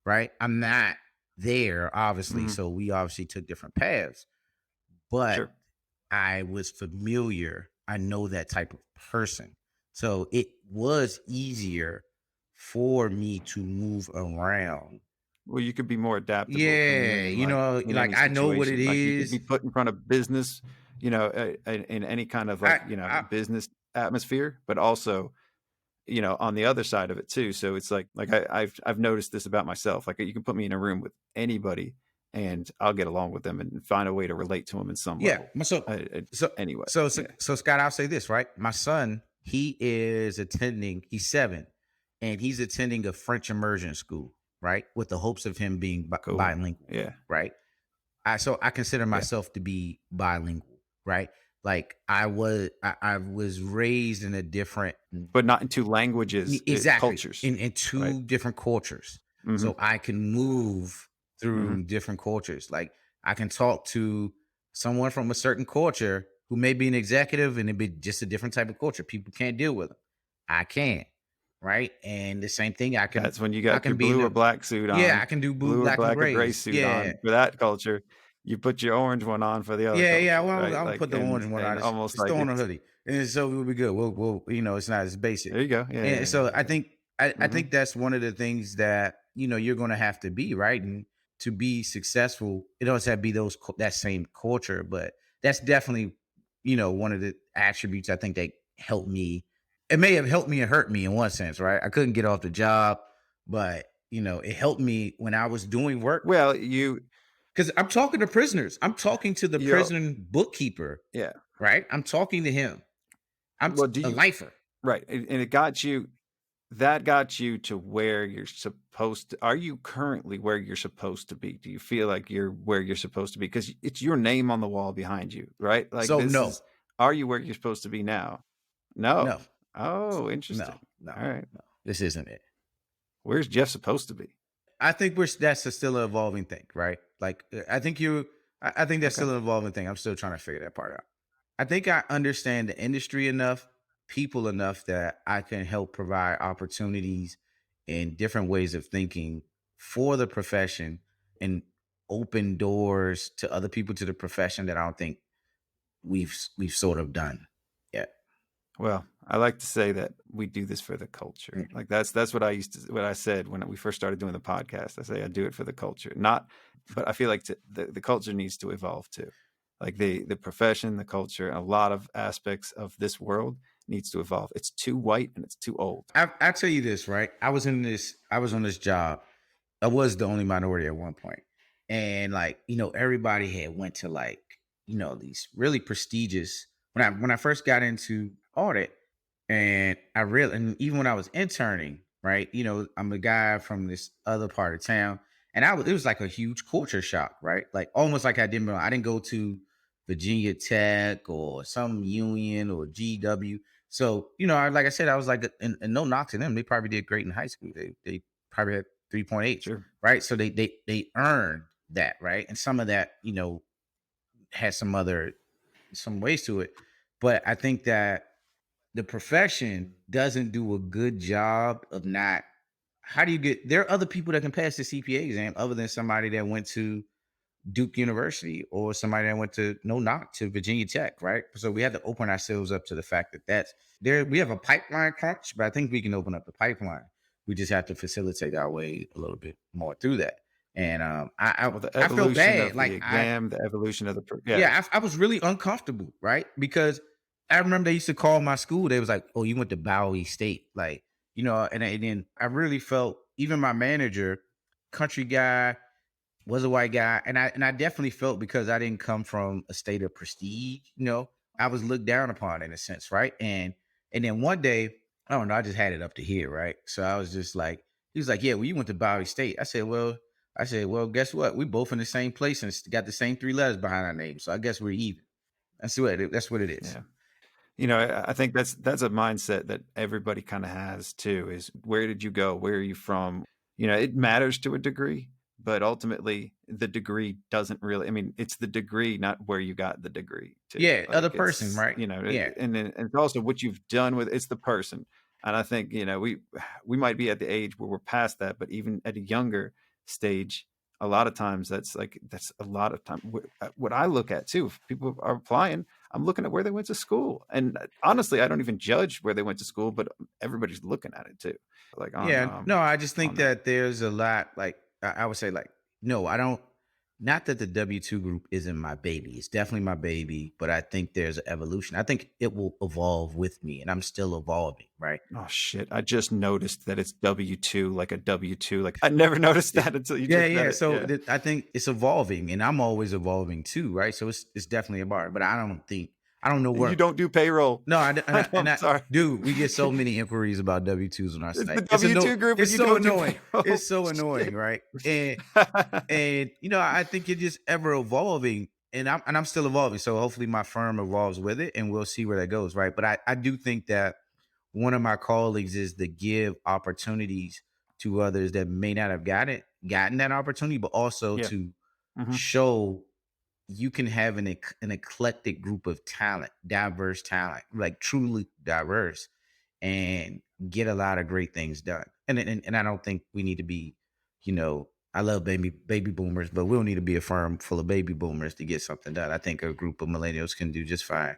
right? I'm not there, obviously. Mhm. So we obviously took different paths, but Sure. I was familiar. I know that type of person, so it was easier for me to move around. Well, you could be more adaptable. Yeah, in like any I know what it situation. Like, you is. could be put in front of business, in any kind of business atmosphere, but also, on the other side of it too. So it's like I've noticed this about myself. Like you can put me in a room with anybody, and I'll get along with them and find a way to relate to them in some Yeah. level. Anyway. So Scott, I'll say this, right? My son, he's 7, and he's attending a French immersion school, right? With the hopes of him being Cool. bilingual, Yeah. right? I consider myself to be bilingual, right? Like I was raised in a different, But not in two languages, exactly, cultures. in two right? different cultures. Mhm. So I can move through different cultures. Like I can talk to someone from a certain culture who may be an executive and it'd be just a different type of culture. People can't deal with them. I can, right? And the same thing I can. That's when you I got can your be in blue the- or black suit on. Yeah, I can do blue, black, and or gray grays. suit Yeah. on for that culture. You put your orange one on for the other. Yeah. culture, Well, right? I'll Like, put the and- orange one and on. Just, almost just like throw on a it's- hoodie, and so we'll be good. We'll it's not as basic. There you go. Yeah. And so I think I Mhm. think that's one of the things that you're going to have to be, right, and to be successful, it doesn't have to be that same culture, but that's definitely one of the attributes I think that helped me. It may have helped me and hurt me in one sense, right? I couldn't get off the job, but it helped me when I was doing work. Well, Because I'm talking to prisoners. I'm talking to the Yo. prison bookkeeper, yeah. right? I'm talking to him. I'm Well, do a you- lifer. Right. And it got you. That got you to where you're supposed to. Are you currently where you're supposed to be? Do you feel like you're where you're supposed to be? Because it's your name on the wall behind you, right? Like, So, no. Are you where you're supposed to be now? No. No. Oh, interesting. No. All right. No. This isn't it. Where's Jeff supposed to be? I think that's still an evolving thing, right? Like I think that's still an evolving thing. I'm still trying to figure that part out. I think I understand the industry enough, people enough that I can help provide opportunities and different ways of thinking for the profession and open doors to other people to the profession that I don't think we've sort of done yet. Well, I like to say that we do this for the culture. Mm. Like that's what I said when we first started doing the podcast. I say I do it for the culture, but I feel like the culture needs to evolve too. Like the profession, the culture, and a lot of aspects of this world needs to evolve. It's too white and it's too old. I tell you this, right? I was on this job. I was the only minority at one point. And everybody had went to these really prestigious when I first got into audit, and and even when I was interning, right? I'm a guy from this other part of town, And it was like a huge culture shock, right? Like almost like I didn't go to Virginia Tech or some union or GW. So, like I said, I was like, and no knock to them. They probably did great in high school. They probably had 3.8, Sure. right? So they earned that, right? And some of that, has some ways to it. But I think that the profession doesn't do a good job of not. How do you get? There are other people that can pass the CPA exam other than somebody that went to Duke University or somebody that went to no knock to Virginia Tech, right? So we have to open ourselves up to the fact that that's there. We have a pipeline crunch, but I think we can open up the pipeline. We just have to facilitate our way a little bit more through that. And Well, the I feel evolution bad, of like the exam, the evolution of the I was really uncomfortable, right? Because I remember they used to call my school. They was like, "Oh, you went to Bowie State," like and then I really felt even my manager, country guy, was a white guy, and I definitely felt because I didn't come from a state of prestige, I was looked down upon in a sense, right? And then one day, I don't know, I just had it up to here, right? So I was just like, he was like, "Yeah, well, you went to Bowie State." I said, well, guess what? We both in the same place and got the same 3 letters behind our name, so I guess we're even. That's what it is. Yeah. I think that's a mindset that everybody kind of has too, is where did you go? Where are you from? It matters to a degree, but ultimately the degree doesn't really, it's the degree, not where you got the degree to. Yeah, Like, other person, right? Yeah. And then it's also what you've done with it's the person. And I think, we might be at the age where we're past that, but even at a younger stage, a lot of times that's a lot of time. What I look at too, if people are applying, I'm looking at where they went to school. And honestly, I don't even judge where they went to school, but everybody's looking at it too. Like No, I just think on that there's a lot, like I would say, like, no, I don't. Not that the W2 group isn't my baby. It's definitely my baby, but I think there's an evolution. I think it will evolve with me, and I'm still evolving, right? Oh shit! I just noticed that it's W2, like a W2. Like I never noticed that until you just said it. So I think it's evolving, and I'm always evolving too, right? So it's definitely a bar, but I don't know where. You don't do payroll. No, I'm sorry, dude. We get so many inquiries about W2s on our site. The W2 group. It's so annoying. It's so annoying, right? And I think it's just ever evolving, and I'm still evolving. So hopefully my firm evolves with it, and we'll see where that goes, right? But I do think that one of my callings is to give opportunities to others that may not have gotten that opportunity, but also to show you can have an eclectic group of talent, diverse talent, like truly diverse, and get a lot of great things done. And I don't think we need to be, I love baby boomers, but we don't need to be a firm full of baby boomers to get something done. I think a group of millennials can do just fine,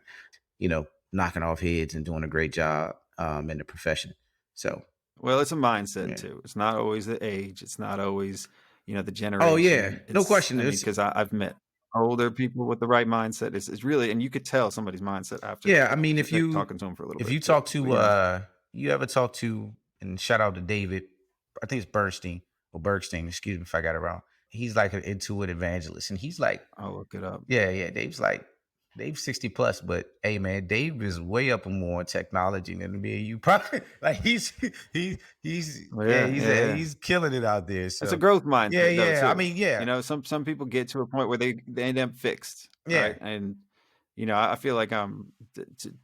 knocking off heads and doing a great job in the profession. So, well, it's a mindset too. It's not always the age. It's not always, the generation. Oh yeah, no question. Because I've met older people with the right mindset. It's really, and you could tell somebody's mindset after. Yeah, I mean, if you talking to them for a little bit. If you talk to, you ever talk to, and shout out to David, I think it's Bergstein, excuse me if I got it wrong. He's like an intuit evangelist, and he's like, I'll look it up. Yeah, Dave's 60 plus, but hey man, Dave is way up more in technology than me and you. Probably like he's killing it out there. So it's a growth mindset. Yeah. I mean, some people get to a point where they end up fixed. Yeah. Right? And I feel like I'm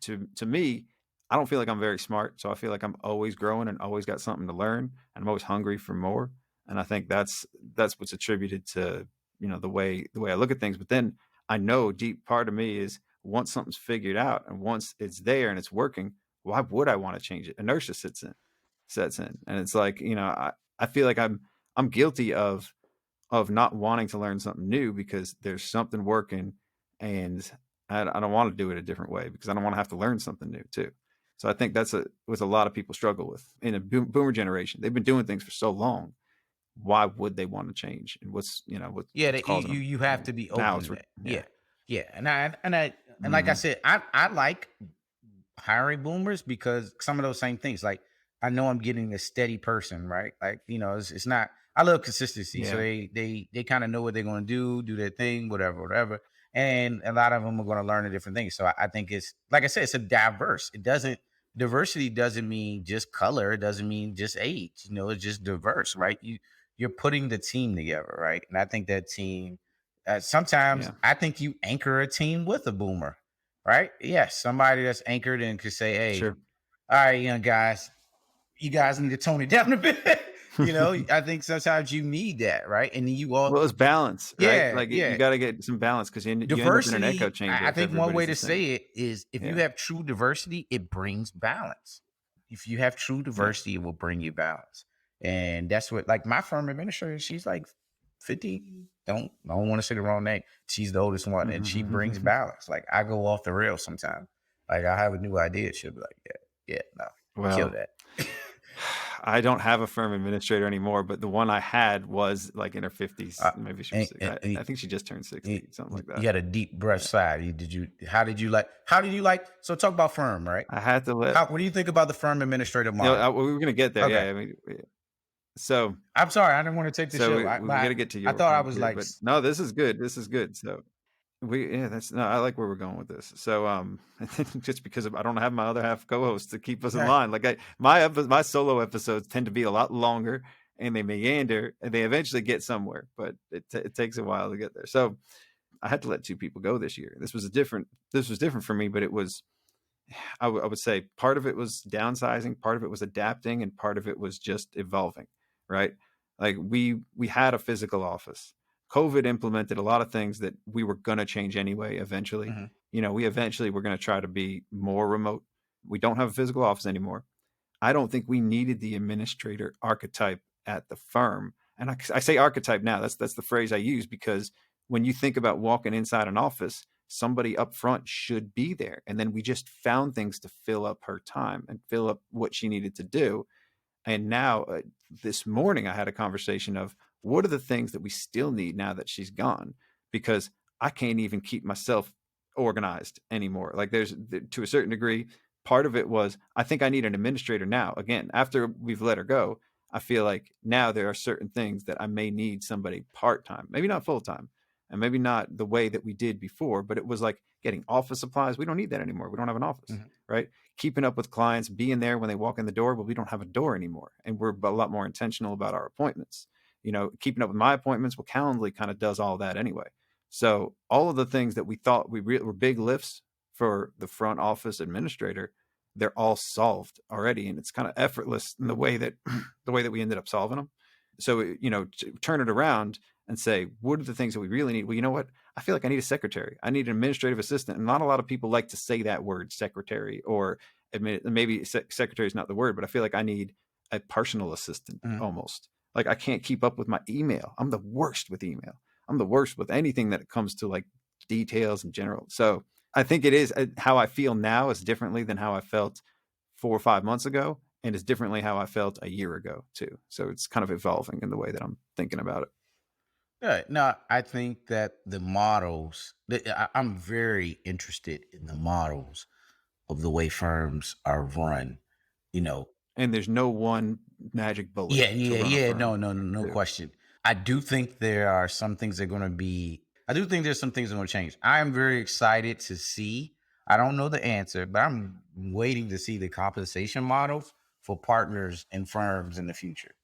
to me, I don't feel like I'm very smart. So I feel like I'm always growing and always got something to learn. And I'm always hungry for more. And I think that's what's attributed to, the way I look at things. But then I know deep part of me is once something's figured out and once it's there and it's working, why would I want to change it? Inertia sets in. And it's like, I feel like I'm guilty of not wanting to learn something new because there's something working and I don't want to do it a different way because I don't want to have to learn something new too. So I think that's what a lot of people struggle with in a boomer generation. They've been doing things for so long. Why would they want to change? And what's you have to be open to that. Yeah. And like I said, I like hiring boomers because some of those same things. Like I know I'm getting a steady person, right? Like it's not. I love consistency, so they kind of know what they're going to do their thing, whatever. And a lot of them are going to learn a different thing. So I think it's like I said, it's a diverse. Diversity doesn't mean just color. It doesn't mean just age. It's just diverse, right? you're putting the team together, right? And I think that team, sometimes I think you anchor a team with a boomer, right? Yes, somebody that's anchored and could say, hey, Sure. all right, young guys, you guys need to tone it down a bit. You know, I think sometimes you need that, right? And then you all, well, it's balance, right? yeah, Like yeah. you got to get some balance because you end up in an Diversity, echo chamber. I if think one way to everybody's the same. say it is if you have true diversity, it brings balance. If you have true diversity, it will bring you balance. And that's what, like, my firm administrator, she's like 50. I don't want to say the wrong name. She's the oldest one, and she brings balance. Like, I go off the rails sometimes. Like, I have a new idea. She'll be like, no, kill that. I don't have a firm administrator anymore, but the one I had was like in her 50s. Maybe she was. I think she just turned 60, something like that. You had a deep breath sigh. How did you like? So talk about firm, right? I had to let. What do you think about the firm administrator model? We were going to get there. Okay. Yeah. I mean, so I'm sorry, I didn't want to take the show. We got to get to you. I thought I was like, but no, this is good. This is good. So I like where we're going with this. So just because I don't have my other half co-hosts to keep us in line. Like my solo episodes tend to be a lot longer and they meander and they eventually get somewhere, but it takes a while to get there. So I had to let two people go this year. This was different for me, but it was, I would say part of it was downsizing, part of it was adapting, and part of it was just evolving, right? Like we had a physical office. COVID implemented a lot of things that we were going to change anyway, eventually. Mm-hmm. You know, we eventually were going to try to be more remote. We don't have a physical office anymore. I don't think we needed the administrator archetype at the firm. And I say archetype now, that's the phrase I use, because when you think about walking inside an office, somebody up front should be there. And then we just found things to fill up her time and fill up what she needed to do. And now this morning I had a conversation of, what are the things that we still need now that she's gone? Because I can't even keep myself organized anymore. Like there's, to a certain degree, part of it was, I think I need an administrator now. Again, after we've let her go, I feel like now there are certain things that I may need somebody part-time, maybe not full-time, and maybe not the way that we did before, but it was like getting office supplies. We don't need that anymore. We don't have an office, right? Keeping up with clients, being there when they walk in the door, but we don't have a door anymore. And we're a lot more intentional about our appointments. You know, keeping up with my appointments, well, Calendly kind of does all that anyway. So all of the things that we thought were big lifts for the front office administrator, they're all solved already. And it's kind of effortless in the way that we ended up solving them. So, you know, to turn it around and say, what are the things that we really need? Well, you know what? I feel like I need a secretary. I need an administrative assistant. And not a lot of people like to say that word, secretary, or maybe secretary is not the word, but I feel like I need a personal assistant almost. Like I can't keep up with my email. I'm the worst with email. I'm the worst with anything that comes to like details in general. So I think it is how I feel now is differently than how I felt 4 or 5 months ago, and is differently how I felt a year ago too. So it's kind of evolving in the way that I'm thinking about it. Yeah, no, I think that the models, I'm very interested in the models of the way firms are run, you know. And there's no one magic bullet. No question. I do think there are some things that are going to be, I do think there's some things that are going to change. I am very excited to see, I don't know the answer, but I'm waiting to see the compensation models for partners and firms in the future.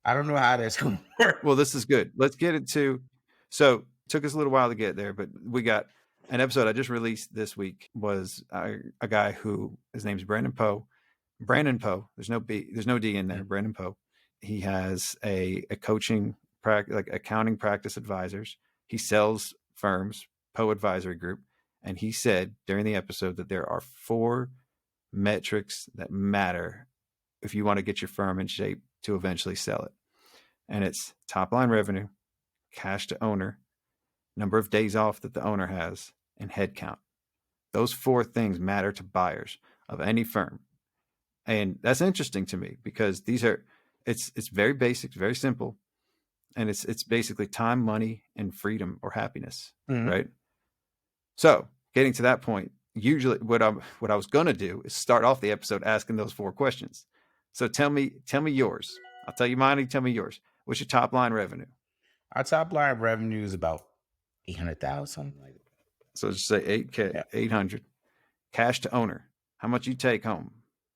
I don't know how that's going to work. Well, this is good. Let's get it to, so it took us a little while to get there, but we got an episode I just released this week was a guy who, his name's Brandon Poe. Brandon Poe, there's no D in there. Brandon Poe. He has a coaching practice, like accounting practice advisors. He sells firms, Poe Advisory Group. And he said during the episode that there are 4 metrics that matter if you want to get your firm in shape to eventually sell it. And it's top line revenue, cash to owner, number of days off that the owner has, and head count. Those 4 things matter to buyers of any firm. And that's interesting to me because these are, it's very basic, very simple. And it's basically time, money, and freedom or happiness, right? So getting to that point, usually what I was going to do is start off the episode asking those 4 questions. So tell me yours. I'll tell you mine, you tell me yours. What's your top line revenue? Our top line revenue is about 800,000, something like that. So just say 8K, 800. Cash to owner. How much you take home?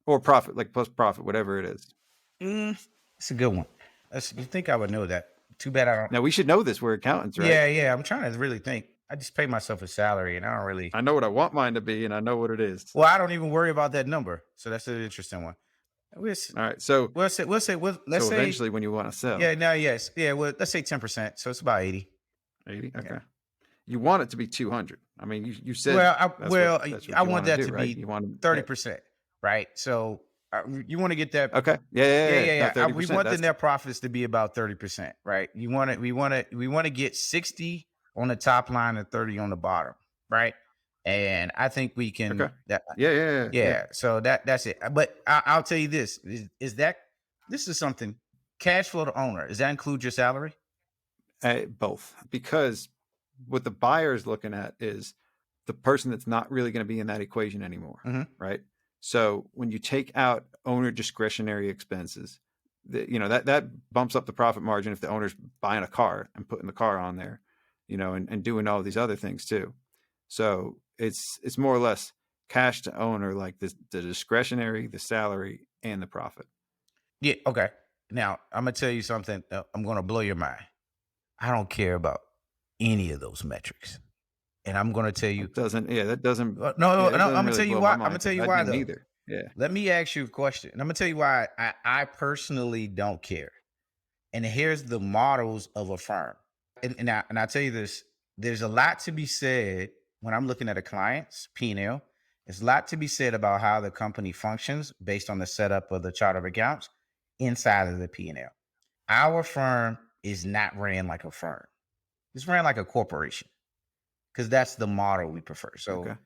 Or profit, like plus profit, whatever it is. It's a good one. You think I would know that? Too bad I don't. Now we should know this. We're accountants, right? Yeah. I'm trying to really think. I just pay myself a salary, and I don't really. I know what I want mine to be, and I know what it is. Well, I don't even worry about that number, so that's an interesting one. All right, so let's say let's say eventually when you want to sell, well, let's say 10%, so it's about 80. 80, okay. Yeah. You want it to be 200. I mean, you said. I want that to right? be you want 30%, right? So you want to get that. Okay. Yeah. No, we want the net profits to be about 30%, right? We want to get 60 on the top line and 30 on the bottom, right? And I think we can. Okay. Yeah. So that's it. But I'll tell you this: is that this is something cash flow to owner. Does that include your salary? Both, because what the buyer is looking at is the person that's not really going to be in that equation anymore, right? So when you take out owner discretionary expenses, that bumps up the profit margin if the owner's buying a car and putting the car on there, and doing all these other things too. So it's more or less cash to owner, like the discretionary, the salary, and the profit. Yeah. Okay. Now I'm gonna tell you something. I'm gonna blow your mind. I don't care about any of those metrics, and I'm gonna tell you that doesn't. No. I'm gonna tell you why. I'm gonna tell you why though. Neither. Yeah. Let me ask you a question, and I'm gonna tell you why I personally don't care. And here's the models of a firm, and I tell you this: there's a lot to be said when I'm looking at a client's P&L. There's a lot to be said about how the company functions based on the setup of the chart of accounts inside of the P&L. Our firm is not ran like a firm. It's ran like a corporation because that's the model we prefer. So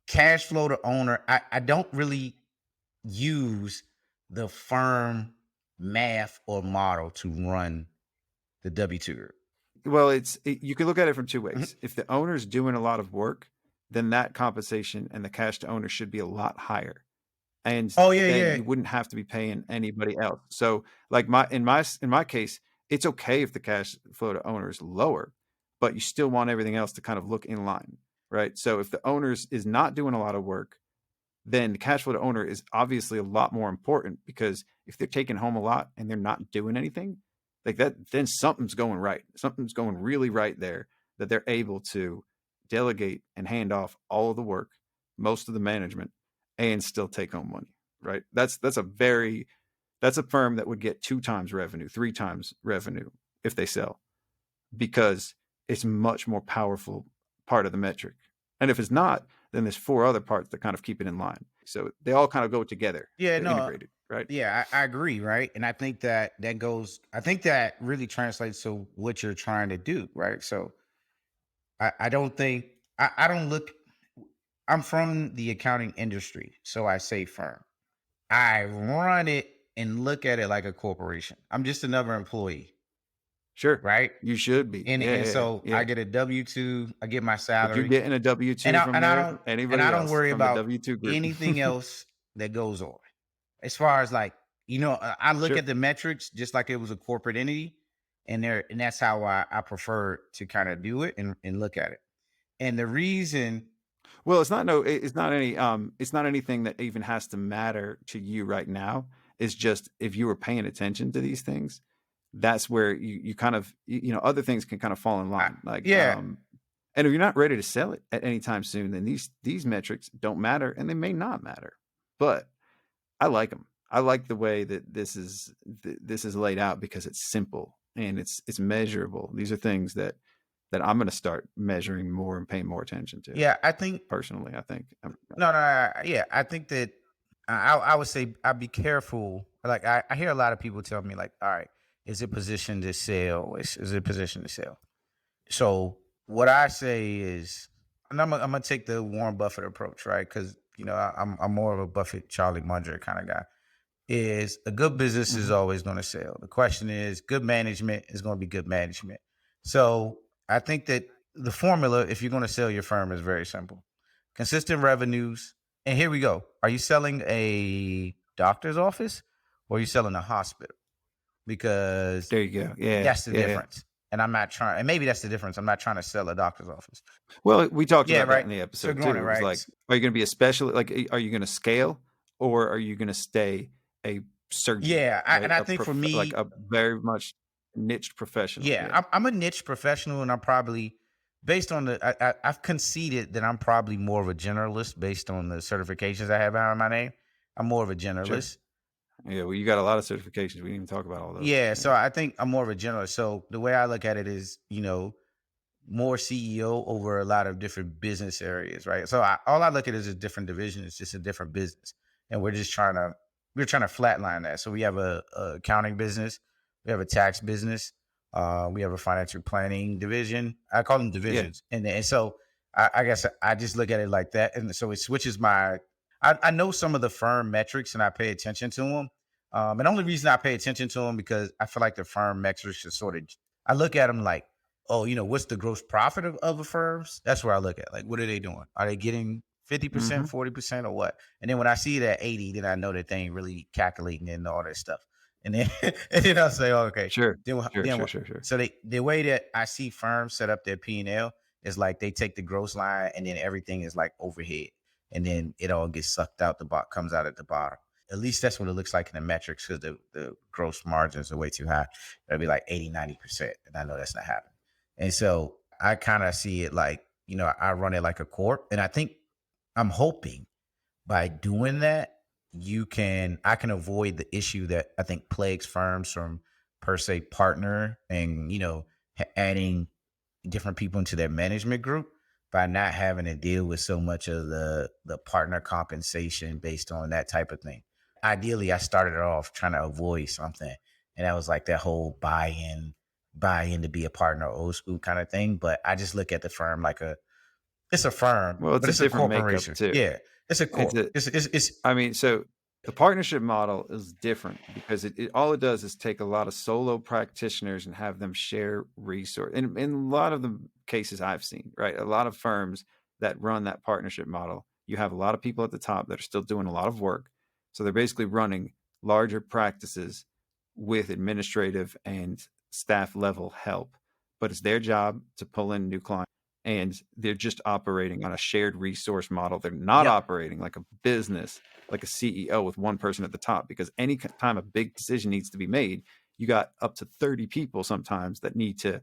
cash flow to owner, I don't really use the firm math or model to run the W-2 group. Well, you can look at it from two ways. If the owner's doing a lot of work, then that compensation and the cash to owner should be a lot higher. And you wouldn't have to be paying anybody else. So like in my case, it's okay if the cash flow to owner is lower, but you still want everything else to kind of look in line, right? So if the owners is not doing a lot of work, then the cash flow to owner is obviously a lot more important, because if they're taking home a lot and they're not doing anything like that, then something's going right. Something's going really right there, that they're able to delegate and hand off all of the work, most of the management, and still take home money, right? That's a firm that would get 2 times revenue, 3 times revenue if they sell, because it's much more powerful part of the metric. And if it's not, then there's 4 other parts that kind of keep it in line. So they all kind of go together. Yeah, integrated, right? Yeah, I agree, right? And I think that really translates to what you're trying to do, right? So I don't look, I'm from the accounting industry, so I say firm. I run it and look at it like a corporation. I'm just another employee. Sure. Right? You should be. So I get a W-2, I get my salary. But you're getting a W-2 from there. Anybody else? I don't worry about anything else that goes on. As far as like, I look at the metrics just like it was a corporate entity, and that's how I prefer to kind of do it and look at it. And the reason, well, it's not anything that even has to matter to you right now. It's just, if you were paying attention to these things, that's where you kind of, other things can kind of fall in line. And if you're not ready to sell it at any time soon, then these metrics don't matter, and they may not matter. But I like them. I like the way that this is laid out, because it's simple and it's measurable. These are things that I'm going to start measuring more and paying more attention to. Yeah, I think personally, I think I think that I would say I'd be careful. Like I hear a lot of people tell me, like, all right, is it positioned to sell? Is it positioned to sell? So what I say is, and I'm gonna take the Warren Buffett approach, right? Because I'm more of a Buffett, Charlie Munger kind of guy. Is a good business is always going to sell. The question is, good management is going to be good management. So I think that the formula, if you're going to sell your firm, is very simple: consistent revenues. And here we go. Are you selling a doctor's office, or are you selling a hospital? Because there you go. Yeah, that's the difference. And I'm not trying, and maybe that's the difference. I'm not trying to sell a doctor's office. Well, we talked about that in the episode too. It was like, are you going to be a specialist? Like, are you going to scale, or are you going to stay a surgeon? Yeah, and I think for me, like a very much. niche professional. Yeah, I'm a niche professional, and I'm probably based on I've conceded that I'm probably more of a generalist based on the certifications I have behind my name. I'm more of a Sure. generalist. Yeah, well, you got a lot of certifications. We didn't even talk about all those. Yeah, so I think I'm more of a generalist. So the way I look at it is, more CEO over a lot of different business areas, right? So all I look at is a different division. It's just a different business, and we're trying to flatline that. So we have a accounting business, we have a tax business, we have a financial planning division. I call them divisions, and so I guess I just look at it like that, and so it switches my. I know some of the firm metrics, and I pay attention to them. And the only reason I pay attention to them because I feel like the firm metrics are sort of. I look at them like, oh, what's the gross profit of a firms? That's where I look at. Like, what are they doing? Are they getting 50%, 40%, or what? And then when I see it at 80, then I know that they ain't really calculating and all that stuff. And then and then I'll say, oh, okay. Sure. Then, Sure. So the way that I see firms set up their P&L is like they take the gross line and then everything is like overhead. And then it all gets sucked out comes out at the bottom. At least that's what it looks like in the metrics because the gross margins are way too high. It'll be like 80, 90%. And I know that's not happening. And so I kind of see it like, I run it like a corp. And I think I'm hoping by doing that, I can avoid the issue that I think plagues firms from per se partner and, adding different people into their management group by not having to deal with so much of the partner compensation based on that type of thing. Ideally, I started it off trying to avoid something. And that was like that whole buy in to be a partner, old school kind of thing. But I just look at the firm like it's a firm, Well, but it's a a different corporation. makeup too. Yeah, it's a corp. I mean, so the partnership model is different because all it does is take a lot of solo practitioners and have them share resource. And in a lot of the cases I've seen, right, a lot of firms that run that partnership model, you have a lot of people at the top that are still doing a lot of work. So they're basically running larger practices with administrative and staff level help, but it's their job to pull in new clients. And they're just operating on a shared resource model. They're not operating like a business, like a CEO with one person at the top, because any time a big decision needs to be made, you got up to 30 people sometimes that need to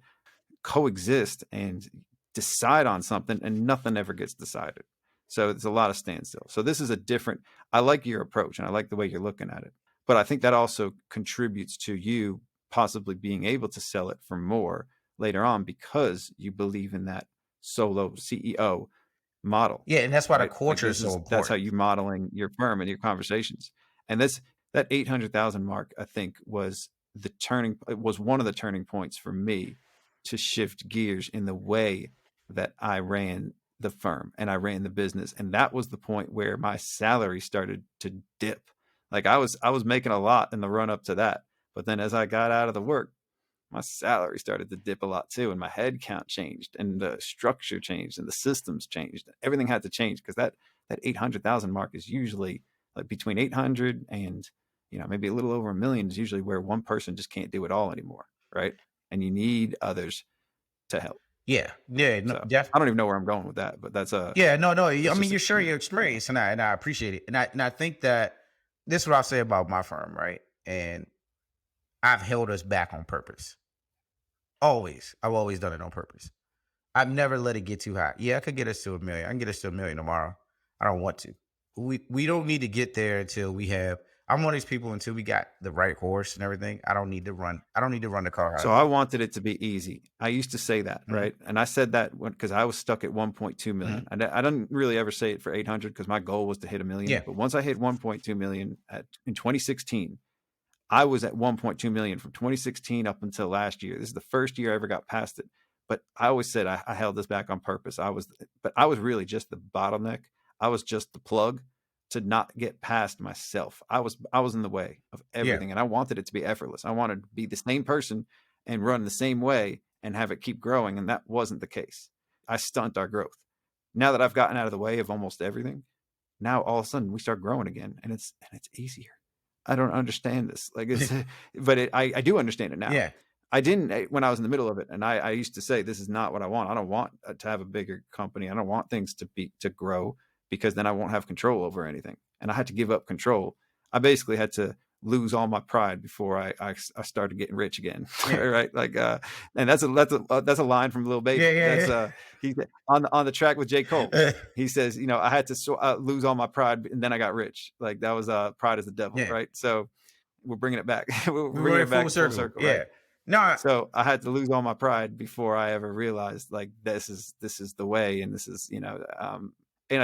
coexist and decide on something, and nothing ever gets decided. So it's a lot of standstill. So this is I like your approach and I like the way you're looking at it. But I think that also contributes to you possibly being able to sell it for more later on because you believe in that solo CEO model. Yeah, and that's why the culture is so important. That's how you're modeling your firm and your conversations. And that 800,000 mark, I think, was one of the turning points for me to shift gears in the way that I ran the firm and I ran the business. And that was the point where my salary started to dip. Like I was making a lot in the run up to that. But then as I got out of the work, my salary started to dip a lot too. And my head count changed and the structure changed and the systems changed. Everything had to change because that 800,000 mark is usually like between 800 and, maybe a little over $1 million is usually where one person just can't do it all anymore. Right. And you need others to help. Yeah. No, so, I don't even know where I'm going with that, but that's no. I mean, you're sharing your experience and I appreciate it. And I think that this is what I'll say about my firm. Right. And I've held us back on purpose. Always. I've always done it on purpose. I've never let it get too high. Yeah, I could get us to $1 million. I can get us to $1 million tomorrow. I don't want to. We don't need to get there until we have. I'm one of these people until we got the right horse and everything. I don't need to run the car hard. So I wanted it to be easy. I used to say that, right? And I said that because I was stuck at 1.2 million. I didn't really ever say it for 800 because my goal was to hit $1 million. Yeah. But once I hit 1.2 million in 2016, I was at 1.2 million from 2016 up until last year. This is the first year I ever got past it. But I always said I held this back on purpose. I was really just the bottleneck. I was just the plug to not get past myself. I was in the way of everything, and I wanted it to be effortless. I wanted to be the same person and run the same way and have it keep growing, and that wasn't the case. I stunt our growth. Now that I've gotten out of the way of almost everything, now all of a sudden we start growing again, and it's easier. I don't understand this, but I do understand it now. Yeah. I didn't when I was in the middle of it, and I used to say, "This is not what I want. I don't want to have a bigger company. I don't want things to grow because then I won't have control over anything." And I had to give up control. I basically had to lose all my pride before I started getting rich again. Yeah. Right? Like, and that's a line from Lil Baby. Yeah. That's he on the track with J. Cole. He says, you know, I had to lose all my pride and then I got rich. Like that was pride is the devil, Yeah. right? So we're bringing it back. we're We're bringing it back full circle. yeah. Right? No. So I had to lose all my pride before I ever realized like this is the way, and this is, you know, and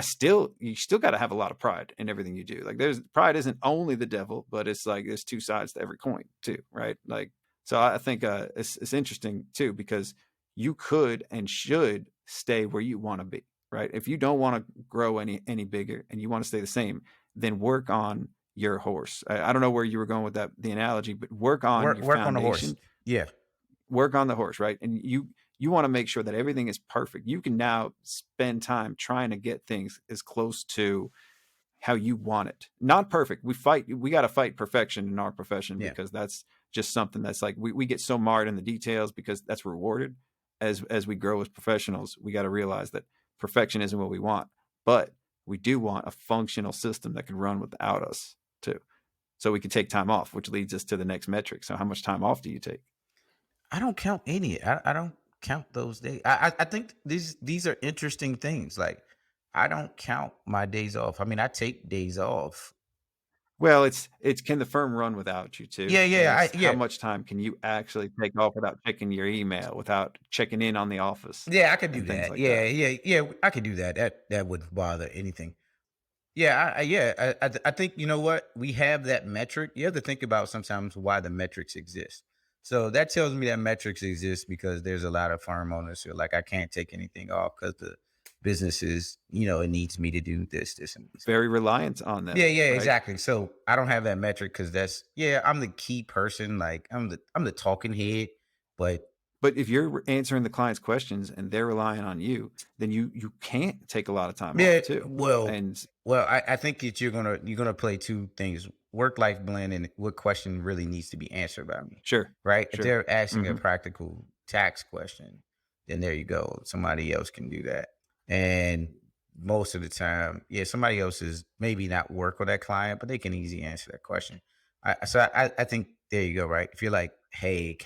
you still got to have a lot of pride in everything you do. Like pride isn't only the devil, but it's like there's two sides to every coin too, right? Like, so I think it's interesting too, because you could and should stay where you want to be, right? If you don't want to grow any bigger and you want to stay the same, then work on your horse. I don't know where you were going with the analogy, but work on your foundation. On the horse. Yeah. Work on the horse, right? And you want to make sure that everything is perfect. You can now spend time trying to get things as close to how you want it. Not perfect. We got to fight perfection in our profession, because that's just something that's like, we get so marred in the details because that's rewarded. As we grow as professionals, we got to realize that perfection isn't what we want, but we do want a functional system that can run without us too. So we can take time off, which leads us to the next metric. So how much time off do you take? I don't count any. I don't count those days. I think these are interesting things. Like, I don't count my days off. I mean, I take days off. Well, it's can the firm run without you too? Yeah. How much time can you actually take off without checking your email, without checking in on the office? Yeah, I could do that. Like yeah. I could do that. That wouldn't bother anything. Yeah, I think, you know what? We have that metric. You have to think about sometimes why the metrics exist. So that tells me that metrics exist because there's a lot of firm owners who are like, I can't take anything off because the business is, you know, it needs me to do this, and this. Very reliant on that. Yeah, right? exactly. So I don't have that metric because I'm the key person. Like I'm the talking head, but if you're answering the client's questions and they're relying on you, then you can't take a lot of time yeah, off too. Well, I think that you're gonna play two things: work-life blend and what question really needs to be answered by me. Sure. Right. Sure. If they're asking a practical tax question, then there you go. Somebody else can do that. And most of the time, somebody else is maybe not work with that client, but they can easily answer that question. I think there you go. Right. If you're like, hey,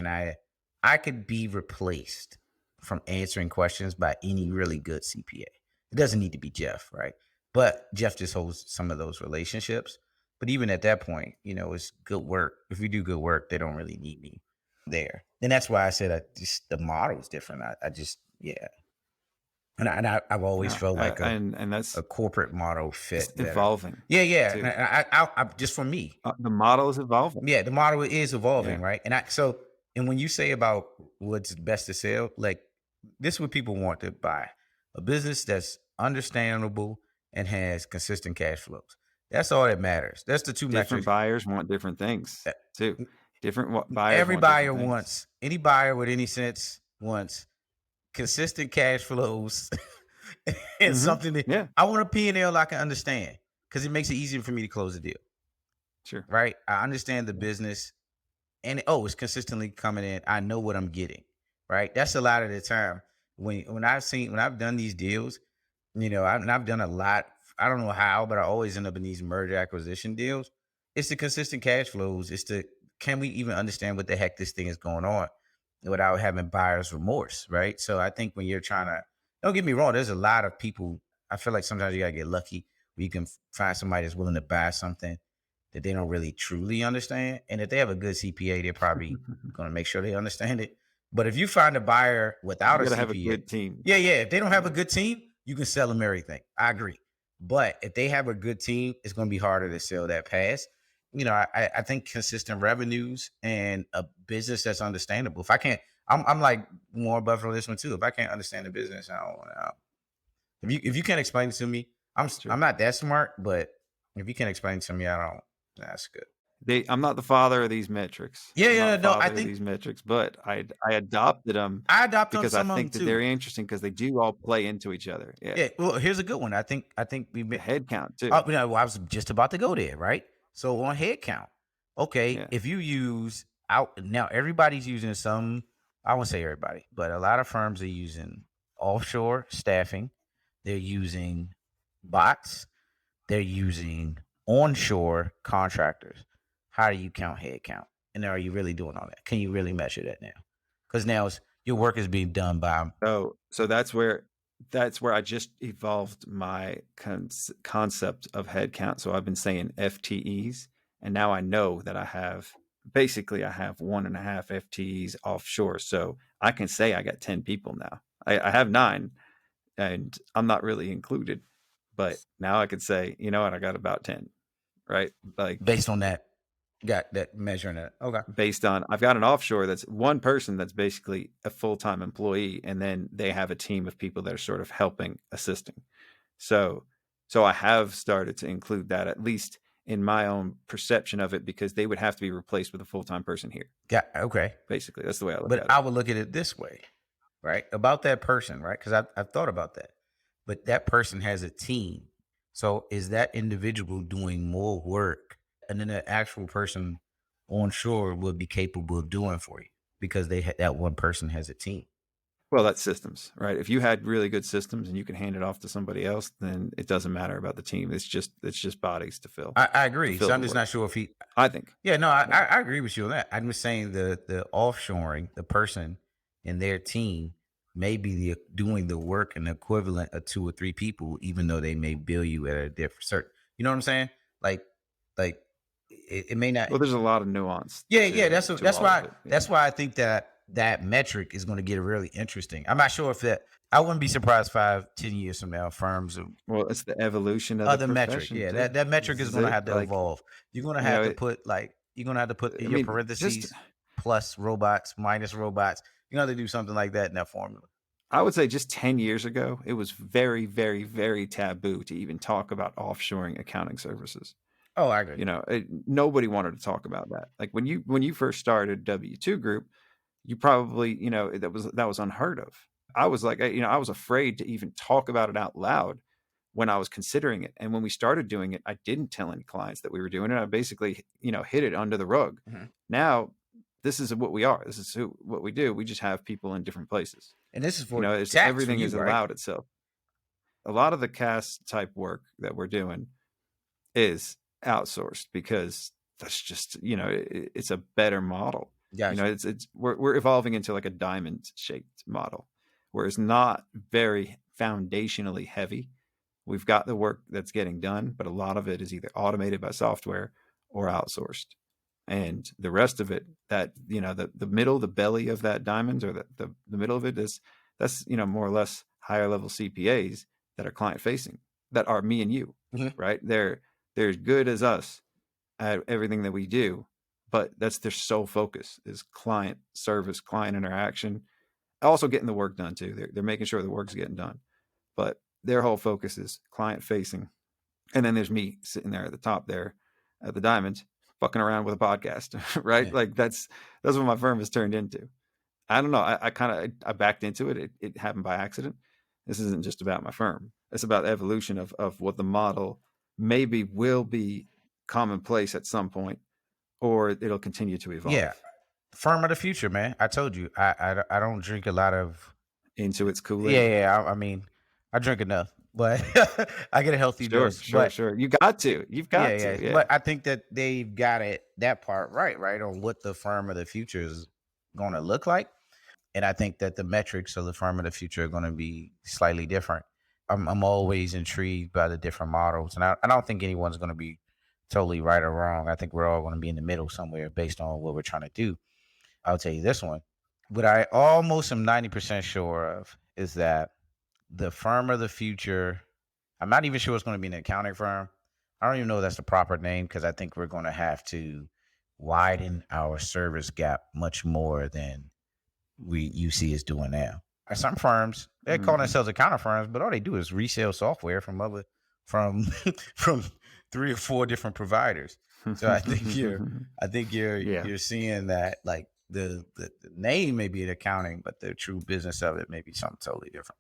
I could be replaced from answering questions by any really good CPA. It doesn't need to be Jeff, right? But Jeff just holds some of those relationships. But even at that point, you know, it's good work. If we do good work, they don't really need me there. And that's why I said the model is different. And I've always felt like that's a corporate model fit. Evolving. Yeah. I just for me. The model is evolving. Yeah, the model is evolving, right? And when you say about what's best to sell, like this is what people want to buy. A business that's understandable and has consistent cash flows. That's all that matters. That's the two metrics. Different buyers want different things too. Different buyers. Every buyer wants, any buyer with any sense wants consistent cash flows and something that I want a P&L I can understand because it makes it easier for me to close the deal. Sure. Right? I understand the business and it's consistently coming in. I know what I'm getting. Right? That's a lot of the time when I've done these deals, you know, I've done a lot. I don't know how, but I always end up in these merger acquisition deals. It's the consistent cash flows. Can we even understand what the heck this thing is going on without having buyer's remorse, right? So I think when you're trying to, don't get me wrong, there's a lot of people, I feel like sometimes you got to get lucky where you can find somebody that's willing to buy something that they don't really truly understand. And if they have a good CPA, they're probably going to make sure they understand it. But if you find a buyer without a CPA, have a good team. Yeah. If they don't have a good team, you can sell them everything. I agree. But if they have a good team, it's going to be harder to sell that past. You know, I think consistent revenues and a business that's understandable. If I can't, I'm like Warren Buffett on this one too. If I can't understand the business, I don't want to. If you can't explain it to me, I'm not that smart. But if you can't explain it to me, that's good. I'm not the father of these metrics. I think these metrics, but I adopted them. I adopted because some I think of them that they're interesting because they do all play into each other. Yeah. Well, here's a good one. I think we the head count too. I was just about to go there, right? So on head count, okay, if you use now everybody's using some. I won't say everybody, but a lot of firms are using offshore staffing. They're using bots. They're using onshore contractors. how do you count head count? And are you really doing all that? Can you really measure that now? Because now your work is being done by. So that's where I just evolved my concept of head count. So I've been saying FTEs, and now I know that I have 1.5 FTEs offshore. So I can say I got 10 people now. I have 9, and I'm not really included, but now I could say, you know what, I got about 10, right? Like based on that, got that measuring it. Okay. Based on, I've got an offshore that's one person that's basically a full-time employee, and then they have a team of people that are sort of helping, assisting. So I have started to include that, at least in my own perception of it, because they would have to be replaced with a full-time person here. Okay. Basically, that's the way I look at it. But I would look at it this way, right? About that person, right? Because I've thought about that. But that person has a team. So is that individual doing more work, and then the actual person on shore will be capable of doing for you because that one person has a team? Well, that's systems, right? If you had really good systems and you can hand it off to somebody else, then it doesn't matter about the team. It's just bodies to fill. I agree. So I'm just not sure if I think. Yeah, no, I agree with you on that. I'm just saying the offshoring, the person and their team may be doing the work and equivalent of 2 or 3 people, even though they may bill you at a different certain. You know what I'm saying? Like it may not. Well, there's a lot of nuance. Yeah. That's why. That's why I think that metric is going to get really interesting. I'm not sure if that. I wouldn't be surprised 5-10 years from now firms. Well, it's the evolution of the metric. Yeah, that metric is going to have to evolve. You're going to have to put in your parentheses plus robots, minus robots. You're going to have to do something like that in that formula. I would say just 10 years ago, it was very, very, very taboo to even talk about offshoring accounting services. Oh, I agree. Nobody wanted to talk about that. Like when you first started W2 Group, you probably, that was unheard of. I was like, I was afraid to even talk about it out loud when I was considering it. And when we started doing it, I didn't tell any clients that we were doing it. I basically, hid it under the rug. Mm-hmm. Now, this is what we are. This is what we do. We just have people in different places. And this is for everything is allowed itself. A lot of the cast type work that we're doing is outsourced because that's just, it's a better model. Gotcha. We're evolving into like a diamond shaped model where it's not very foundationally heavy. We've got the work that's getting done, but a lot of it is either automated by software or outsourced. And the rest of it, that, the middle, the belly of that diamond, or the middle of it that's more or less higher level CPAs that are client facing, that are me and you, mm-hmm. right? They're as good as us at everything that we do, but that's their sole focus is client service, client interaction, also getting the work done too. They're making sure the work's getting done, but their whole focus is client facing. And then there's me sitting there at the top there at the diamond, fucking around with a podcast, right? Yeah. Like that's what my firm has turned into. I don't know. I backed into it. It happened by accident. This isn't just about my firm. It's about the evolution of what the model maybe will be commonplace at some point, or it'll continue to evolve. Yeah. Firm of the future, man. I told you, I don't drink a lot of into its Kool-Aid. Yeah. I mean, I drink enough, but I get a healthy dose. Sure. You've got to. Yeah. But I think that they've got that part right on what the firm of the future is going to look like. And I think that the metrics of the firm of the future are going to be slightly different. I'm always intrigued by the different models, and I don't think anyone's going to be totally right or wrong. I think we're all going to be in the middle somewhere based on what we're trying to do. I'll tell you this one. What I almost am 90% sure of is that the firm of the future, I'm not even sure it's going to be an accounting firm. I don't even know if that's the proper name, because I think we're going to have to widen our service gap much more than you see us doing now. Some firms, they call themselves accounting firms, but all they do is resell software from 3 or 4 different providers. So I think you're seeing that, like the name may be an accounting, but the true business of it may be something totally different.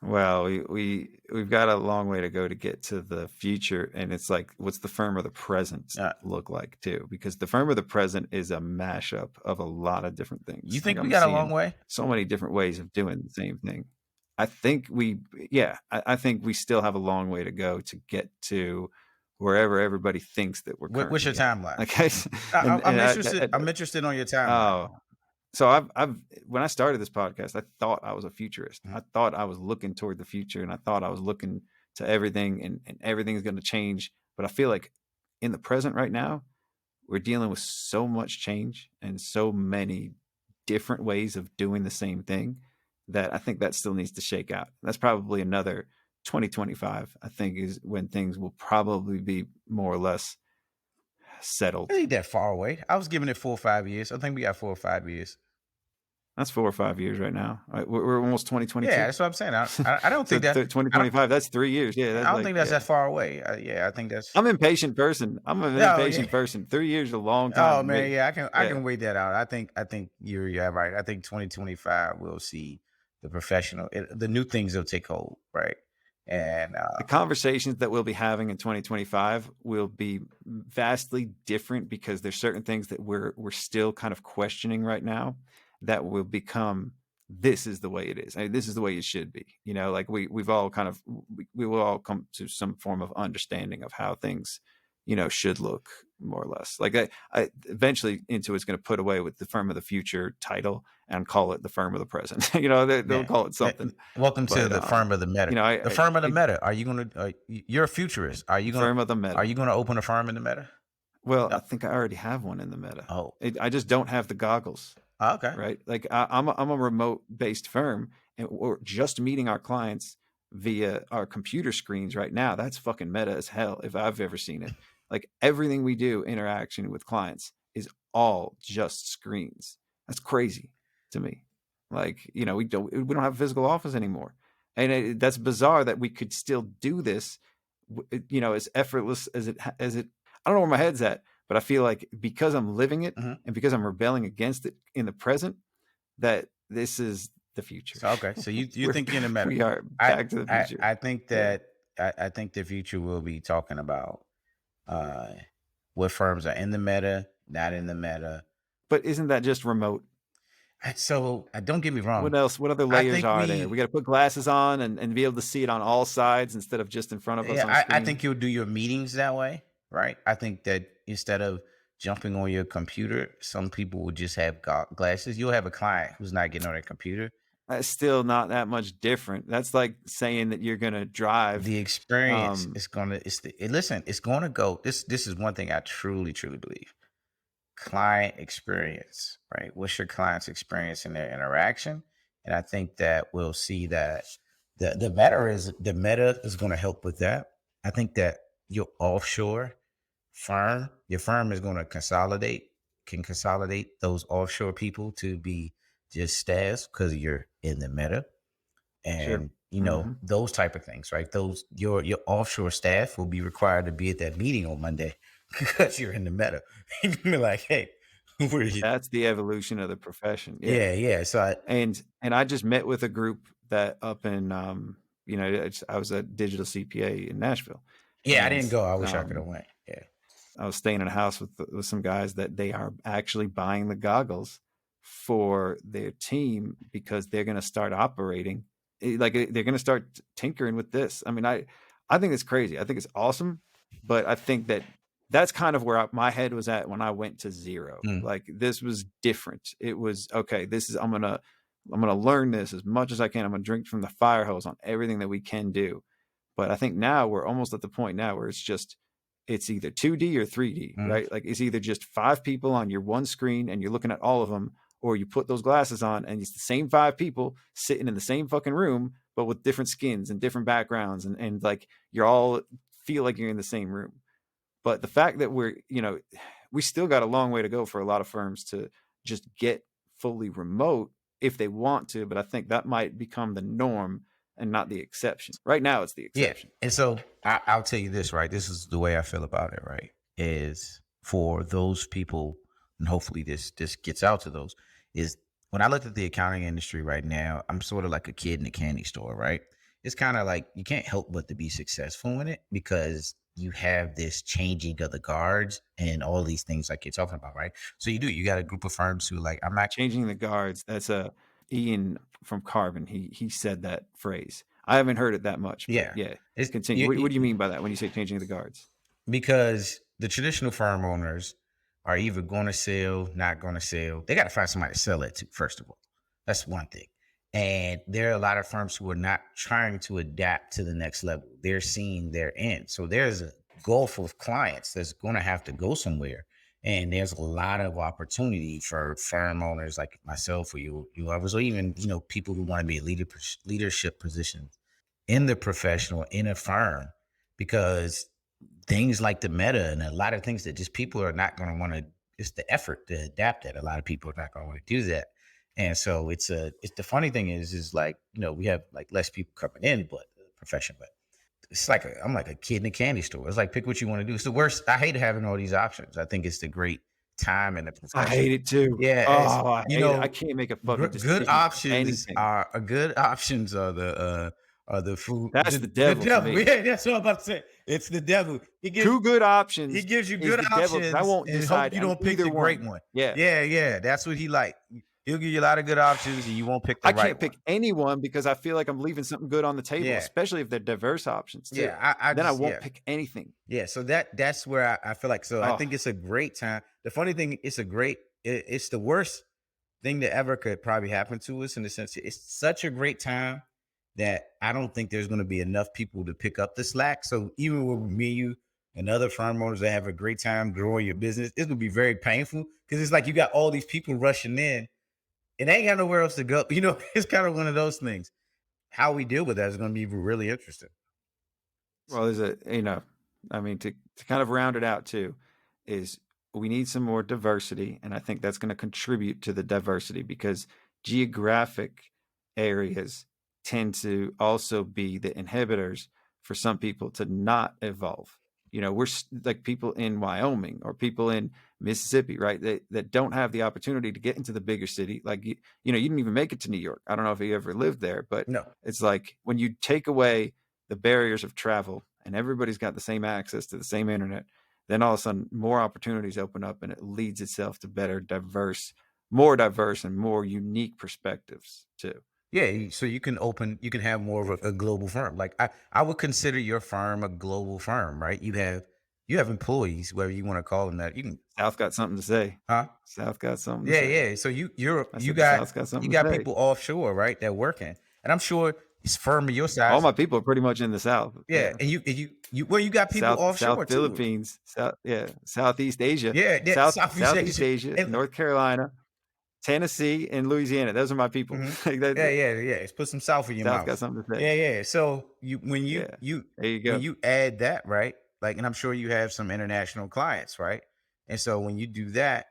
Well, we've got a long way to go to get to the future, and it's like, what's the firm of the present look like too? Because the firm of the present is a mashup of a lot of different things. You think we got a long way? So many different ways of doing the same thing. I think I think we still have a long way to go to get to wherever everybody thinks that we're What's your currently timeline? at. Like, I'm interested. I'm interested on your timeline. oh, so I've when I started this podcast, I thought I was a futurist. Mhm. I thought I was looking toward the future, and I thought I was looking to everything, and everything's going to change. But I feel like in the present right now, we're dealing with so much change and so many different ways of doing the same thing that I think that still needs to shake out. That's probably another 2025, I think, is when things will probably be more or less settled. It ain't that far away. I was giving it 4 or 5 years. I think we got 4 or 5 years. That's 4 or 5 years right now. Right, we're almost 2022. Yeah, that's what I'm saying. I don't think that 2025. That's 3 years. Yeah, I don't think that's that far away. I think that's. I'm an impatient person. I'm an impatient person. 3 years is a long time. Oh man, yeah, I can wait that out. I think you're right. I think 2025 we'll see the new things will take hold, right? And the conversations that we'll be having in 2025 will be vastly different because there's certain things that we're still kind of questioning right now that will become, this is the way it is. I mean, this is the way it should be. You know, like we've all kind of, we will all come to some form of understanding of how things, you know, should look more or less. Like I eventually Intuit's going to put away with the firm of the future title and call it the firm of the present. You know, they'll call it something. Welcome to the firm of the meta. You know, the firm of the meta. Are you going to? You're a futurist. Are you going? Firm of the meta. Are you going to open a firm in the meta? Well, I think I already have one in the meta. Oh, I just don't have the goggles. Oh, okay. Right. Like I'm a remote based firm, and we're just meeting our clients via our computer screens right now. That's fucking meta as hell if I've ever seen it. Like everything we do interaction with clients is all just screens. That's crazy to me. Like, you know, we don't have a physical office anymore. And that's bizarre that we could still do this, you know, as effortless as it, I don't know where my head's at, but I feel like because I'm living it and because I'm rebelling against it in the present, that this is the future. So, okay. So you think in the meta. We are back to the future. I think that I think the future will be talking about what firms are in the meta, not in the meta. But isn't that just remote? So don't get me wrong. What else? What other layers are there? We got to put glasses on and be able to see it on all sides instead of just in front of us. On I think you'll do your meetings that way, right? I think that instead of jumping on your computer, some people will just have glasses. You'll have a client who's not getting on their computer. That's still not that much different. That's like saying that you're gonna drive. The experience is gonna. Listen. It's gonna go. This is one thing I truly believe. Client experience, right? What's your client's experience in their interaction? And I think that we'll see that the meta is going to help with that. I think that your offshore firm, your firm is going to can consolidate those offshore people to be just staffs because you're in the meta, and you know those type of things, right? Those your offshore staff will be required to be at that meeting on Monday. Because you're in the meta. You'd be like, hey, where are you? That's the evolution of the profession. Yeah. So I just met with a group that up in you know, I was a digital CPA in Nashville. Yeah, I didn't go. I wish I could have went. Yeah. I was staying in a house with some guys that they are actually buying the goggles for their team because they're going to start operating. Like they're going to start tinkering with this. I mean, I think it's crazy. I think it's awesome, but I think that's kind of where my head was at when I went to zero. Like this was different. It was okay. I'm gonna learn this as much as I can. I'm gonna drink from the fire hose on everything that we can do. But I think now we're almost at the point now where it's either 2D or 3D, right? Like it's either just 5 people on your one screen and you're looking at all of them, or you put those glasses on and it's the same 5 people sitting in the same fucking room, but with different skins and different backgrounds, and like you're all feel like you're in the same room. But the fact that we still got a long way to go for a lot of firms to just get fully remote if they want to. But I think that might become the norm and not the exception. Right now, it's the exception. Yeah. And so I'll tell you this, right? This is the way I feel about it, right? Is for those people, and hopefully this gets out to those, is when I look at the accounting industry right now, I'm sort of like a kid in a candy store, right? It's kind of like you can't help but to be successful in it because you have this changing of the guards and all these things like you're talking about, right? So you got a group of firms who like, I'm not changing the guards. That's Ian from Carbon. He said that phrase. I haven't heard it that much. Yeah. It's continue. What do you mean by that when you say changing the guards? because the traditional firm owners are either going to sell, not going to sell. They got to find somebody to sell it to, first of all. That's one thing. And there are a lot of firms who are not trying to adapt to the next level. They're seeing their end. So there's a gulf of clients that's going to have to go somewhere. And there's a lot of opportunity for firm owners like myself or you others, or even, people who want to be in leadership positions in the professional, in a firm, because things like the meta and a lot of things that just people are not going to want to, it's the effort to adapt that. A lot of people are not going to want to do that. And so it's the funny thing is like, we have like less people coming in, but the profession, but it's like, I'm like a kid in a candy store. It's like, pick what you want to do. It's the worst. I hate having all these options. I think it's the great time in the profession. I hate it too. Yeah. I hate it. I can't make a fucking decision. Good options are the food. That's the devil. The devil. Yeah, that's what I'm about to say. It's the devil. He gives two good options. He gives you good options. I won't decide. You don't pick the great one. Yeah. That's what he like. He'll give you a lot of good options, and you won't pick the right one. I can't pick anyone because I feel like I'm leaving something good on the table, especially if they're diverse options too. Yeah, I won't pick anything. Yeah, so that's where I feel like. So I think it's a great time. The funny thing, it's the worst thing that ever could probably happen to us in the sense it's such a great time that I don't think there's going to be enough people to pick up the slack. So even with me, you, and other firm owners that have a great time growing your business, it will be very painful because it's like you got all these people rushing in. It ain't got nowhere else to go. It's kind of one of those things. How we deal with that is going to be really interesting. Well, to kind of round it out too, is we need some more diversity. And I think that's going to contribute to the diversity because geographic areas tend to also be the inhibitors for some people to not evolve. We're like people in Wyoming or people in Mississippi, right? That don't have the opportunity to get into the bigger city. Like, you didn't even make it to New York. I don't know if you ever lived there, but no. It's like when you take away the barriers of travel and everybody's got the same access to the same internet, then all of a sudden more opportunities open up and it leads itself to more diverse and more unique perspectives too. Yeah, so you can have more of a global firm. Like I would consider your firm a global firm, right? You have employees, whether you want to call them that. You can. South got something to say, huh? South got something. To say. Yeah. So you got people offshore, right? That working, and I'm sure it's firm of your size. All my people are pretty much in the South. Yeah, and you got people offshore South Philippines, Southeast Asia, Southeast Asia, North Carolina. Tennessee and Louisiana. Those are my people. Mm-hmm. Yeah. Let's put some South in your mouth. Got something to say. Yeah. So when you there you go. When you add that, right? Like, and I'm sure you have some international clients, right? And so when you do that,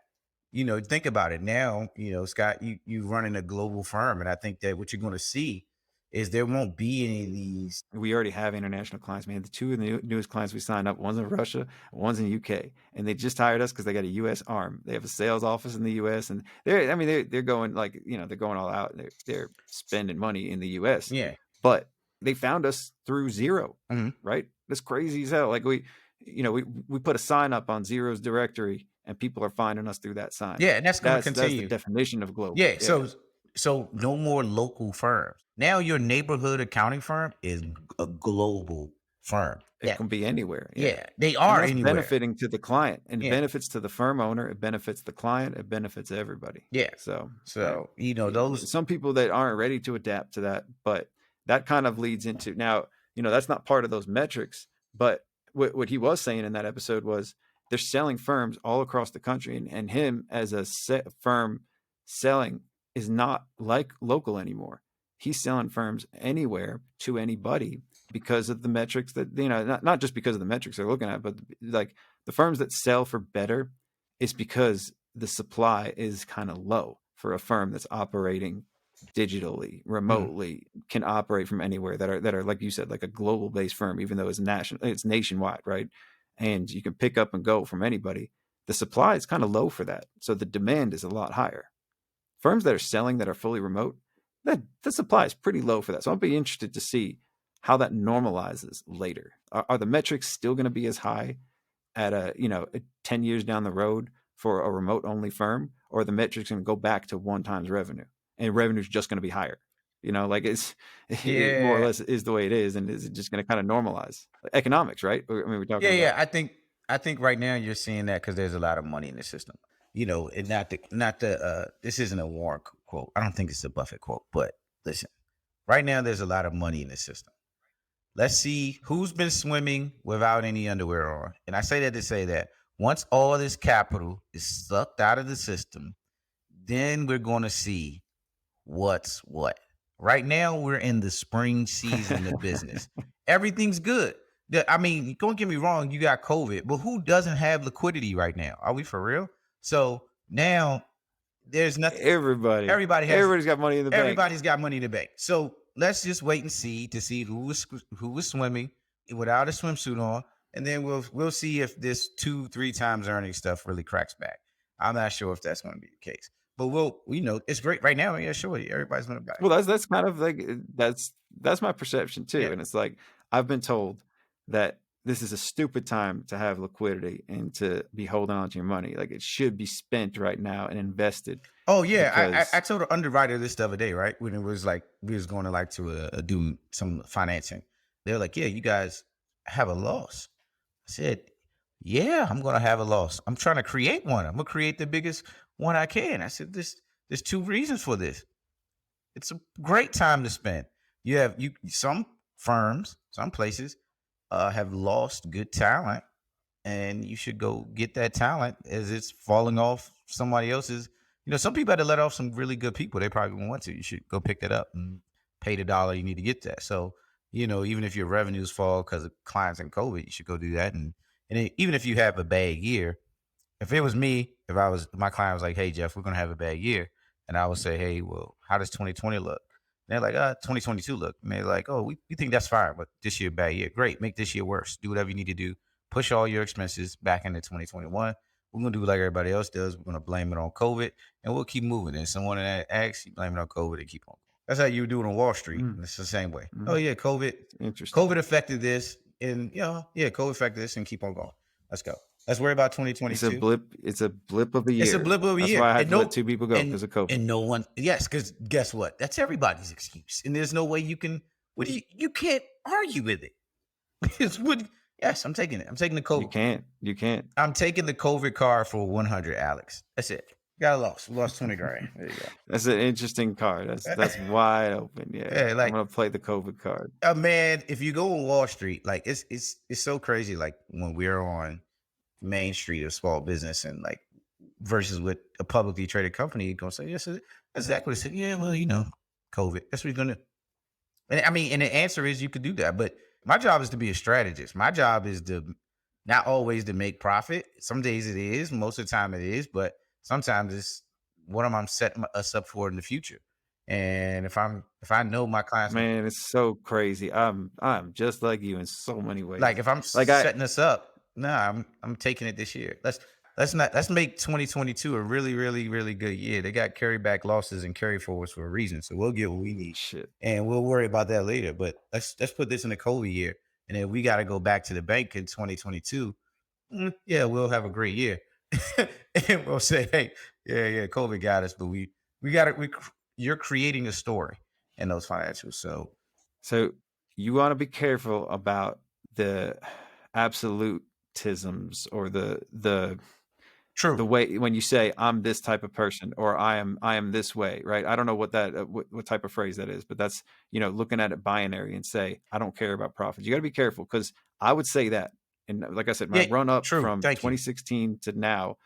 think about it now, Scott, you running a global firm. And I think that what you're going to see is there won't be any of these. We already have international clients, man. The two of the newest clients we signed up, one's in Russia, one's in UK, and they just hired us because they got a US arm. They have a sales office in the US, and they're going they're going all out. They're spending money in the US. Yeah, but they found us through Xero, mm-hmm. right? That's crazy as hell. Like we put a sign up on Xero's directory, and people are finding us through that sign. Yeah, and that's going to continue. That's the definition of global. Yeah. So no more local firms. Now your neighborhood accounting firm is a global firm. It can be anywhere. Yeah, they are anywhere. Benefiting to the client, and it benefits to the firm owner. It benefits the client. It benefits everybody. Yeah. So those some people that aren't ready to adapt to that, but that kind of leads into now. That's not part of those metrics, but what he was saying in that episode was they're selling firms all across the country, and him as a firm selling is not like local anymore. He's selling firms anywhere to anybody because of the metrics that, not just because of the metrics they're looking at, but like the firms that sell for better is because the supply is kind of low for a firm that's operating digitally, remotely, can operate from anywhere that are, like you said, like a global based firm, even though it's nationwide, right? And you can pick up and go from anybody. The supply is kind of low for that. So the demand is a lot higher. Firms that are selling that are fully remote, the supply is pretty low for that. So I'll be interested to see how that normalizes later. Are the metrics still going to be as high at 10 years down the road for a remote only firm, or are the metrics going to go back to 1 times revenue and revenue is just going to be higher? It more or less is the way it is, and is it just going to kind of normalize economics, right? I mean, we're talking. Yeah. I think I think right now you're seeing that because there's a lot of money in the system. And not the this isn't a Warren quote. I don't think it's a Buffett quote, but listen, right now there's a lot of money in the system. Let's see who's been swimming without any underwear on. And I say that to say that once all this capital is sucked out of the system, then we're going to see what's what. Right now, we're in the spring season of business. Everything's good. I mean, don't get me wrong, you got COVID, but who doesn't have liquidity right now? Are we for real? So now there's nothing. Everybody's got money in the bank. Everybody's got money in the bank. So let's just wait and see who was swimming without a swimsuit on, and then we'll see if this 2-3 times earnings stuff really cracks back. I'm not sure if that's going to be the case, but it's great right now. Yeah, sure, everybody's going to buy. Well, that's kind of like that's my perception too, and it's like I've been told that this is a stupid time to have liquidity and to be holding on to your money. Like it should be spent right now and invested. Oh yeah, I told an underwriter this the other day, right? When it was like we was going to do some financing. They were like, "Yeah, you guys have a loss." I said, "Yeah, I'm going to have a loss. I'm trying to create one. I'm going to create the biggest one I can." I said, "There's 2 reasons for this. It's a great time to spend. Some firms, some places have lost good talent, and you should go get that talent as it's falling off somebody else's. Some people had to let off some really good people. They probably won't want to. You should go pick that up and pay the dollar you need to get that. So, even if your revenues fall because of clients and COVID, you should go do that. And even if you have a bad year, if it was me, my client was like, "Hey, Jeff, we're going to have a bad year." And I would say, "Hey, well, how does 2020 look?" And they're like, 2022 look. And they're like, "Oh, we think that's fine, but this year, bad year. Great. Make this year worse. Do whatever you need to do. Push all your expenses back into 2021. We're going to do like everybody else does. We're going to blame it on COVID, and we'll keep moving. And someone that asks, you blame it on COVID and keep on. That's how you do it on Wall Street. It's the same way. Oh, yeah, COVID. Interesting. COVID affected this. And, COVID affected this and keep on going. Let's go. Let's worry about 2022. It's a blip of a year. It's a blip of a year. That's why I had to let 2 people go because of COVID. And no one, yes, because guess what? That's everybody's excuse. And there's no way you can, you can't argue with it. Yes, I'm taking it. I'm taking the COVID. You can't. I'm taking the COVID card for 100, Alex. That's it. Got a loss. We lost 20 grand. There you go. That's an interesting card. That's wide open. Yeah. I'm gonna play the COVID card. Man, if you go on Wall Street, like it's so crazy. Like when we're on Main Street of small business and like versus with a publicly traded company, you're gonna say, yes, that's exactly what it said. Yeah, well, COVID. That's what you're gonna. And the answer is you could do that, but my job is to be a strategist. My job is to not always to make profit. Some days it is, most of the time it is, but sometimes it's what am I setting us up for in the future. And if I know my clients, man, it's so crazy. I'm just like you in so many ways. Like if I'm setting us up, I'm taking it this year. Let's make 2022 a really, really, really good year. They got carry back losses and carry forwards for a reason. So we'll get what we need. Shit. And we'll worry about that later. But let's put this in the COVID year. And then we got to go back to the bank in 2022. Yeah, we'll have a great year. And we'll say, hey, yeah, COVID got us, but you're creating a story in those financials. So you want to be careful about the absolutisms or the True. The way when you say I'm this type of person or I am this way, right? I don't know what that what type of phrase that is, but that's looking at it binary and say I don't care about profits. You got to be careful because I would say that, and like I said, my run up from 2016 to now,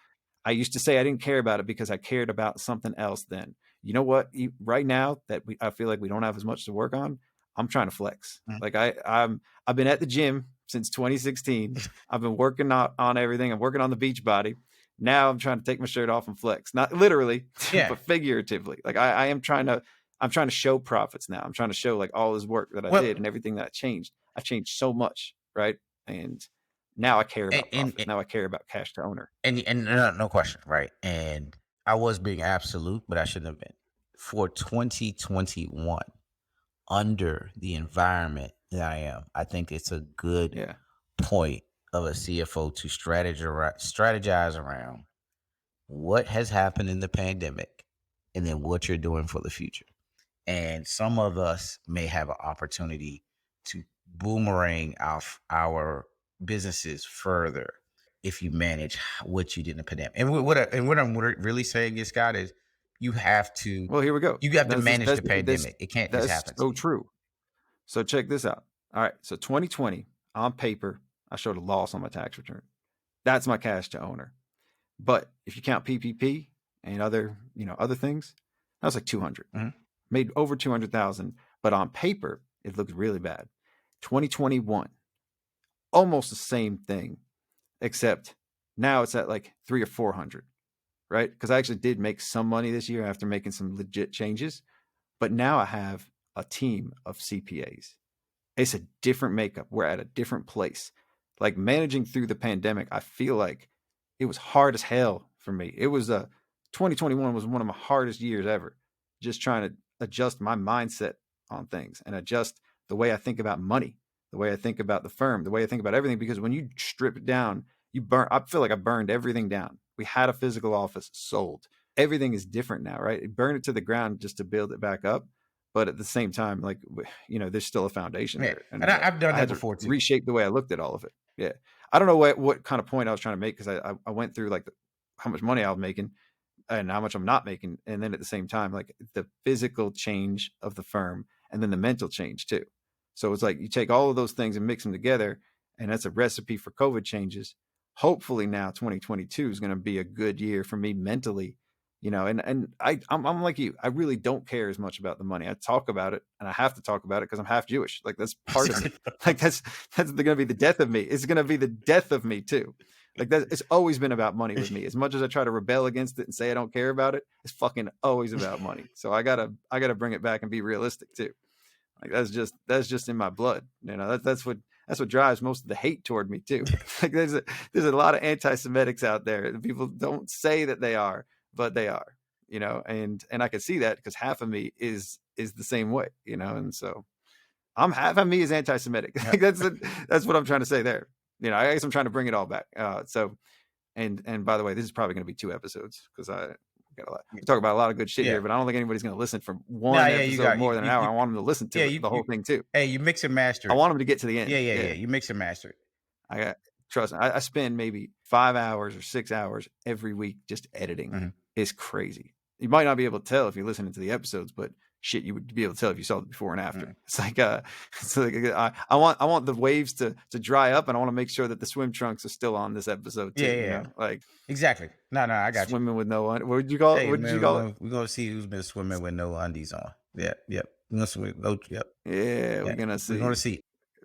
I used to say I didn't care about it because I cared about something else. Then you know what? Right now that I feel like we don't have as much to work on, I'm trying to flex. Like I've been at the gym since 2016. I've been working on everything. I'm working on the beach body. Now I'm trying to take my shirt off and flex, not literally, but figuratively. Like I'm trying to show profits now. I'm trying to show like all this work that I did and everything that I changed. I've changed so much, right? And now I care about profit. Now I care about cash to owner. And no question, right? And I was being absolute, but I shouldn't have been. For 2021, under the environment that I am, I think it's a good point of a CFO to strategize around what has happened in the pandemic and then what you're doing for the future. And some of us may have an opportunity to boomerang our businesses further if you manage what you did in the pandemic. And what I'm really saying is, Scott, is you have to Well, here we go. you have to That's manage the pandemic. It can't just that's happen. so true. So check this out. All right. So 2020 on paper, I showed a loss on my tax return. That's my cash to owner. But if you count PPP and other things, that was like 200. Made over 200,000. But on paper, it looked really bad. 2021, almost the same thing, except now it's at like 300 or 400, right? Because I actually did make some money this year after making some legit changes. But now I have a team of CPAs. It's a different makeup. We're at a different place. Like managing through the pandemic, I feel like it was hard as hell for me. It was 2021 was one of my hardest years ever. Just trying to adjust my mindset on things and adjust the way I think about money, the way I think about the firm, the way I think about everything. Because when you strip it down, I feel like I burned everything down. We had a physical office sold. Everything is different now, right? It burned it to the ground just to build it back up. But at the same time, like, there's still a foundation there. And I've done that before too. Reshape the way I looked at all of it. Yeah. I don't know what kind of point I was trying to make, because I went through like how much money I was making and how much I'm not making. And then at the same time, like the physical change of the firm and then the mental change too. So it's like you take all of those things and mix them together, and that's a recipe for COVID changes. Hopefully now 2022 is going to be a good year for me mentally, and I'm like you. I really don't care as much about the money. I talk about it, and I have to talk about it because I'm half Jewish. Like that's part of me. Like that's going to be the death of me. It's going to be the death of me too. Like that, it's always been about money with me. As much as I try to rebel against it and say I don't care about it, it's fucking always about money. So I gotta bring it back and be realistic too. Like that's just in my blood. That's what drives most of the hate toward me too. Like there's a lot of anti-Semitics out there. People don't say that they are, but they are. And I can see that because half of me is the same way. And so half of me is anti-Semitic. Like that's what I'm trying to say there. I guess I'm trying to bring it all back. And by the way, this is probably going to be 2 episodes because we talk about a lot of good shit here, but I don't think anybody's going to listen for one episode more than an hour. I want them to listen to the whole thing too. Hey, you mix and master. I want them to get to the end. Yeah. You mix and master. Trust me. I spend maybe 5 hours or 6 hours every week just editing. Mm-hmm. It's crazy. You might not be able to tell if you're listening to the episodes, but shit, you would be able to tell if you saw the before and after. Mm-hmm. It's like I want the waves to dry up, and I want to make sure that the swim trunks are still on this episode too. Yeah. Like exactly. No, I got swimming with no. What would you call it? What did you call it? We're gonna see who's been swimming with no undies on. Yep. We're gonna swim. Yep. Yeah, we're gonna see.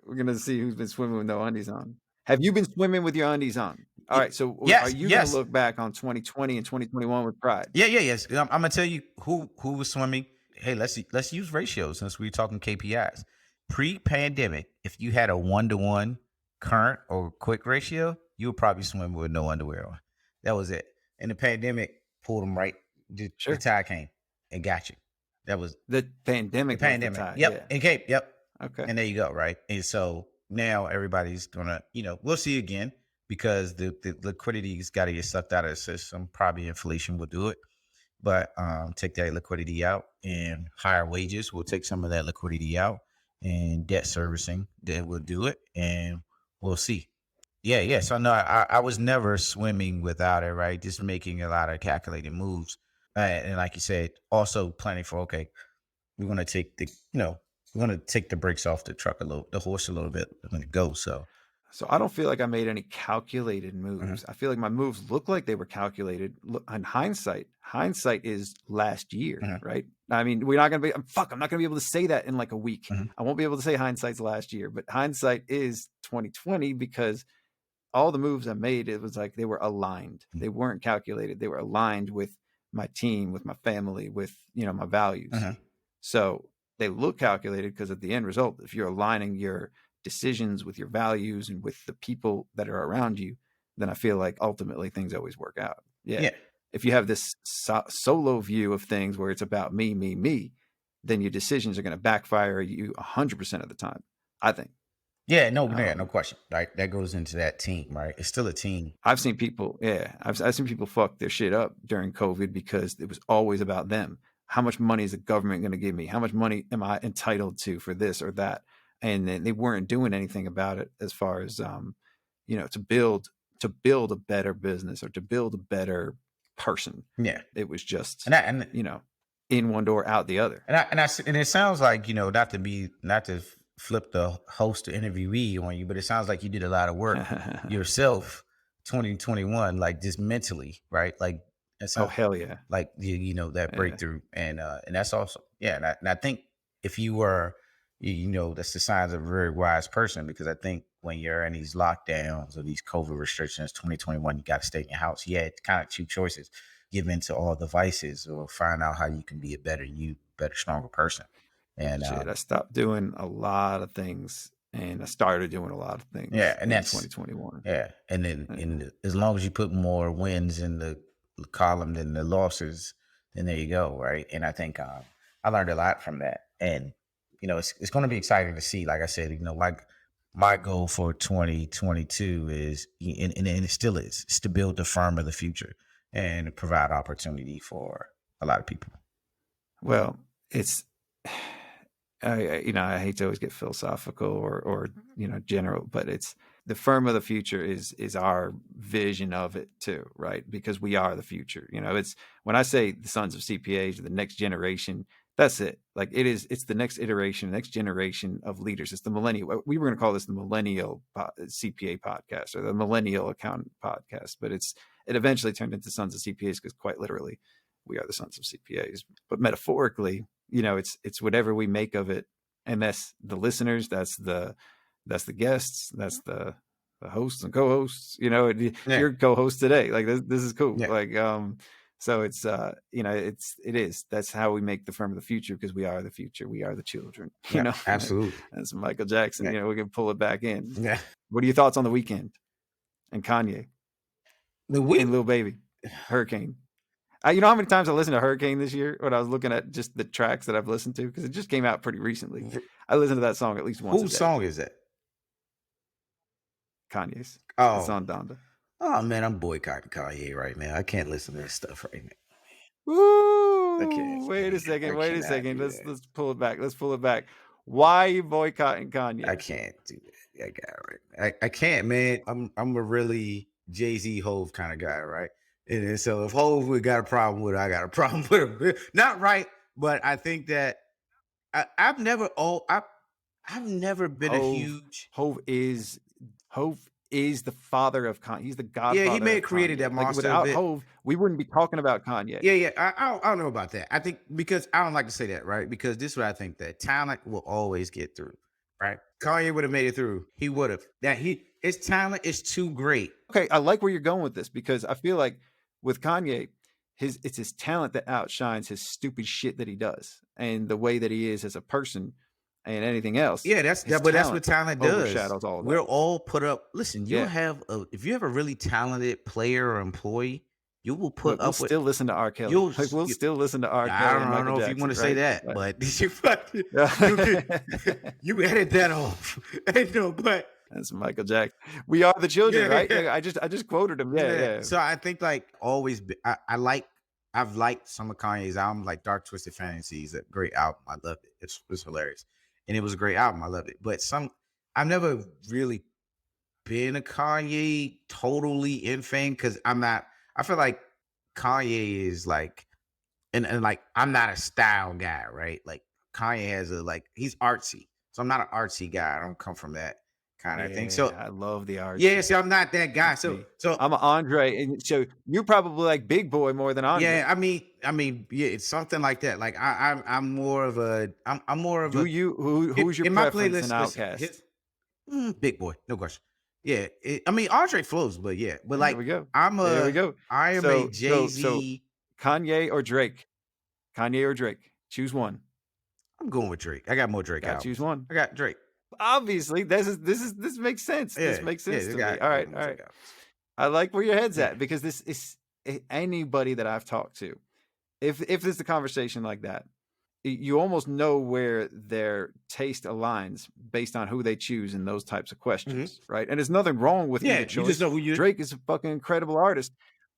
We're gonna see who's been swimming with no undies on. Have you been swimming with your undies on? All right. So are you going to look back on 2020 and 2021 with pride? Yes. I'm going to tell you who was swimming. Hey, let's use ratios since we're talking KPIs. Pre-pandemic, if you had a 1-to-1 current or quick ratio, you would probably swim with no underwear on. That was it. And the pandemic pulled them right. The tide came and got you. That was the pandemic. Yep. Yeah. And came. Yep. Okay. And there you go. Right. And so now everybody's gonna, we'll see again because the liquidity's got to get sucked out of the system. Probably inflation will do it, but take that liquidity out, and higher wages will take some of that liquidity out, and debt servicing that will do it, and we'll see. Yeah. So no, I was never swimming without it, right? Just making a lot of calculated moves, and like you said, also planning for we're gonna take the brakes off the horse a little bit when it goes. So I don't feel like I made any calculated moves. Mm-hmm. I feel like my moves look like they were calculated. Look, in hindsight is last year, mm-hmm. right? I mean, I'm not going to be able to say that in like a week. Mm-hmm. I won't be able to say hindsight's last year, but hindsight is 2020 because all the moves I made, it was like they were aligned. Mm-hmm. They weren't calculated. They were aligned with my team, with my family, with, my values. Mm-hmm. So they look calculated because at the end result, if you're aligning your decisions with your values and with the people that are around you, then I feel like ultimately things always work out. Yeah. If you have this solo view of things where it's about me, then your decisions are going to backfire you 100% of the time, I think. Yeah, no question. Right, that goes into that team, right? It's still a team. I've seen people, I've seen people fuck their shit up during COVID because it was always about them. How much money is the government going to give me? How much money am I entitled to for this or that? And then they weren't doing anything about it as far as, to to build a better business or to build a better person. Yeah. It was just, And in one door, out the other. And it sounds like, not to flip the host or interviewee on you, but it sounds like you did a lot of work yourself 2021, like just mentally, right? Like, Oh, hell yeah. Like, that breakthrough. And that's awesome. Yeah. And I think if you were, that's the signs of a very wise person, because I think when you're in these lockdowns or these COVID restrictions, 2021, you got to stay in your house. You had kind of two choices: give into all the vices or find out how you can be a better, stronger person. And I stopped doing a lot of things, and I started doing a lot of things. Yeah, and that's 2021. Yeah, and then and as long as you put more wins in the column than the losses, then there you go, right? And I think I learned a lot from that, and it's going to be exciting to see. Like I said, my goal for 2022 is, and it still is to build the firm of the future and provide opportunity for a lot of people. Well, it's. I hate to always get philosophical or general, but it's the firm of the future is our vision of it too, right? Because we are the future. It's when I say the sons of CPAs or the next generation, that's it. Like it's the next iteration, next generation of leaders. It's the millennial. We were going to call this the millennial CPA podcast or the millennial accountant podcast, but it eventually turned into sons of CPAs because quite literally we are the sons of CPAs. But metaphorically, it's whatever we make of it, and that's the listeners, that's the guests, that's the hosts and co-hosts. You're co-host today. Like this is cool. Yeah. Like so it's that's how we make the firm of the future, because we are the future. We are the children. Absolutely. That's Michael Jackson. Yeah. We can pull it back in. Yeah. What are your thoughts on the Weeknd and Kanye and Lil Baby, Hurricane? You know how many times I listened to Hurricane this year when I was looking at just the tracks that I've listened to? Because it just came out pretty recently. I listened to that song at least once. Whose song is that? Kanye's. Oh. It's on Donda. Oh, man, I'm boycotting Kanye right now. I can't listen to this stuff right now. Woo! Wait a second. Let's pull it back. Why are you boycotting Kanye? I can't do that. I can't, man. I'm a really Jay-Z Hove kind of guy, right? And so if Hove we got a problem with it, I got a problem with him. Not right, but I think that I've never been a huge Hove is the father of Kanye. He's the godfather. Yeah, he created that monster. Without Hove, we wouldn't be talking about Kanye. Yeah. I don't know about that. I think because I don't like to say that, right? Because this is what I think, that talent will always get through, right? Kanye would have made it through. He would have. His talent is too great. Okay, I like where you're going with this, because I feel like with Kanye, it's his talent that outshines his stupid shit that he does and the way that he is as a person and anything else. Yeah, that's what talent does. Overshadows all of that. We're all put up. Listen, if you have a really talented player or employee, you will put up with. Still listen to R. Kelly. We'll still listen to R. Kelly. I don't know if you want to say that, but you edit that off. But. That's Michael Jackson. We are the children, right? I just quoted him. Yeah. So I think I've liked some of Kanye's albums, like Dark Twisted Fantasy is a great album. I loved it. It's hilarious. And it was a great album. I loved it. But I've never really been a Kanye totally in fan, because I feel like Kanye is like, and like, I'm not a style guy, right? Like Kanye has he's artsy. So I'm not an artsy guy. I don't come from that kind of thing. So I love the art. Yeah, see, I'm not that guy. So I'm an Andre, and so you're probably like Big Boy more than Andre. Yeah, I mean, yeah, it's something like that. Like I'm more of a. Who's your preference in OutKast? Big Boy, no question. Yeah, Andre flows, but like there we go. There we go. I am a Jay-Z. So Kanye or Drake? Choose one. I'm going with Drake. I got more Drake albums. Choose one. I got Drake. Obviously, this makes sense. Yeah, this makes sense to me. All right. I like where your head's at, because this is anybody that I've talked to. If there's a conversation like that, you almost know where their taste aligns based on who they choose in those types of questions, right? And there's nothing wrong with either choice. You just know who Drake is a fucking incredible artist.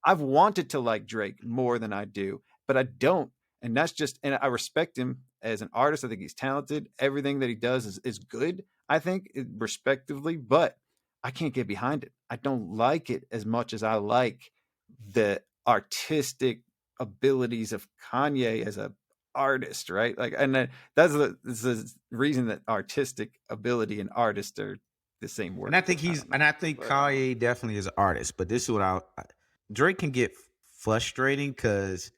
I've wanted to like Drake more than I do, but I don't. And that's and I respect him as an artist. I think he's talented. Everything that he does is good, I think, respectively. But I can't get behind it. I don't like it as much as I like the artistic abilities of Kanye as a artist, right? Like, and that's the reason that artistic ability and artist are the same word. And I think Kanye definitely is an artist. But this is what Drake can get frustrating because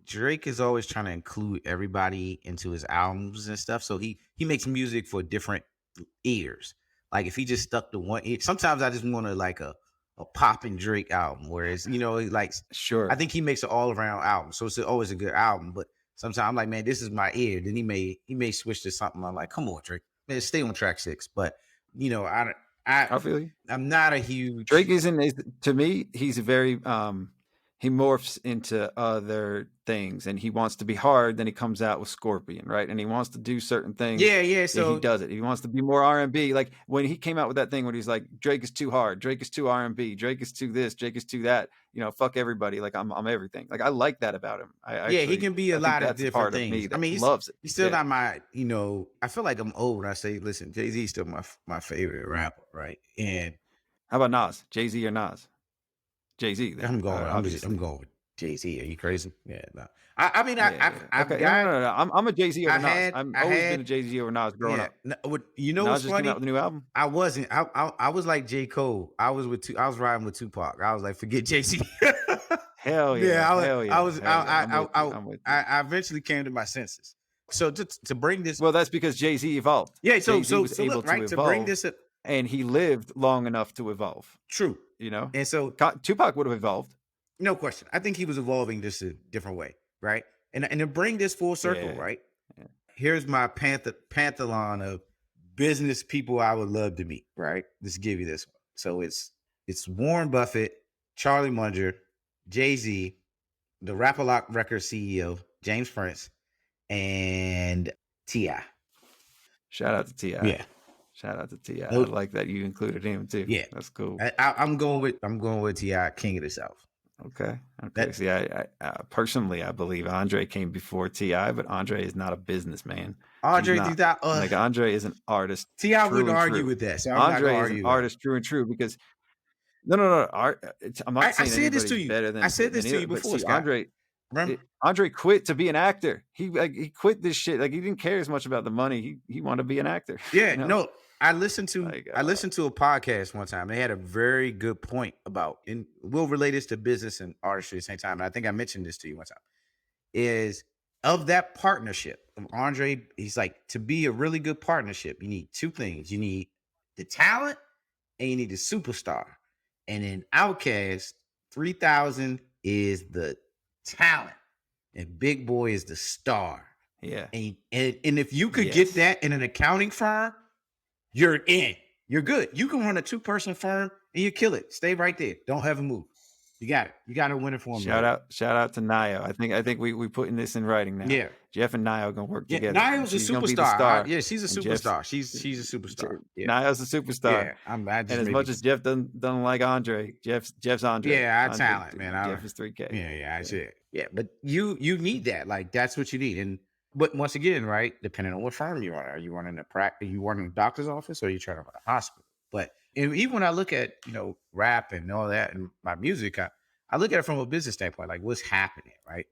Drake is always trying to include everybody into his albums and stuff. So he makes music for different ears. Like if he just stuck to one ear, sometimes I just want to like a popping Drake album, whereas sure. I think he makes an all around album, so it's always a good album. But sometimes I'm like, man, this is my ear. Then he may switch to something. I'm like, come on, Drake, man, stay on track 6. But I feel you. I'm not a huge Drake to me, he's a very he morphs into other things, and he wants to be hard. Then he comes out with Scorpion, right? And he wants to do certain things. Yeah. So he does it. He wants to be more R&B. Like when he came out with that thing where he's like, Drake is too hard, Drake is too R&B, Drake is too this, Drake is too that. Fuck everybody. Like I'm everything. Like I like that about him. He can be a lot of different things. I mean, he loves it. He's still not my. I feel like I'm old when I say, listen, Jay-Z's still my favorite rapper, right? And how about Nas? Jay-Z or Nas? Jay-Z. I'm going with Jay-Z. Are you crazy? Yeah, no. No. I'm a Jay-Z over Nas. I've always been a Jay-Z over Nas growing up. Nas what's just funny? Came out with a new album. I wasn't. I was like J. Cole. I was riding with Tupac. I was like, forget Jay-Z. Hell yeah. I eventually came to my senses. So to bring this, well, that's because Jay-Z evolved. Yeah. So Jay-Z was able to evolve, to bring this up, and he lived long enough to evolve. True. And so Tupac would have evolved. No question. I think he was evolving just a different way, right? And to bring this full circle, right? Yeah. Here's my pantheon of business people I would love to meet, right? Let's give you this one. So it's Warren Buffett, Charlie Munger, Jay-Z, the Rap-A-Lot Records CEO, James Prince, and T.I. Shout out to T.I. Yeah. Shout out to T.I. I like that you included him too. Yeah. That's cool. I'm going with T.I., King of the South. Okay. See, I personally, I believe Andre came before T.I., but Andre is not a businessman. Andre is an artist. T.I. wouldn't argue with that. So Andre is an artist true and true because no. I'm not saying anybody's better than. I said this to you before, Scott. Andre quit to be an actor. He quit this shit. Like he didn't care as much about the money. He wanted to be an actor. Yeah, no. I listened to a podcast one time. They had a very good point about, and we'll relate this to business and artistry at the same time. And I think I mentioned this to you one time. Is of that partnership of Andre, he's like, to be a really good partnership, you need two things. You need the talent and you need the superstar. And in OutKast, 3000 is the talent and Big Boy is the star. Yeah. And if you could get that in an accounting firm, you're in. You're good. You can run a 2-person firm and you kill it. Stay right there. Don't have a move. You got it. You got to win it for him. Shout out to Nayo. I think we putting this in writing now. Yeah. Jeff and Nayo gonna work together. Nayo's a superstar. Yeah, she's a superstar. She's a superstar. Yeah. Nayo's a superstar. Yeah, and as much as Jeff doesn't like Andre, Jeff's Andre. Yeah, our talent, man. Jeff is 3K. Yeah, I see it. Yeah, but you need that. Like that's what you need. But once again, right, depending on what firm you are you running a practice, you running a doctor's office, or you trying to run a hospital? But even when I look at rap and all that and my music, I look at it from a business standpoint, like what's happening, right?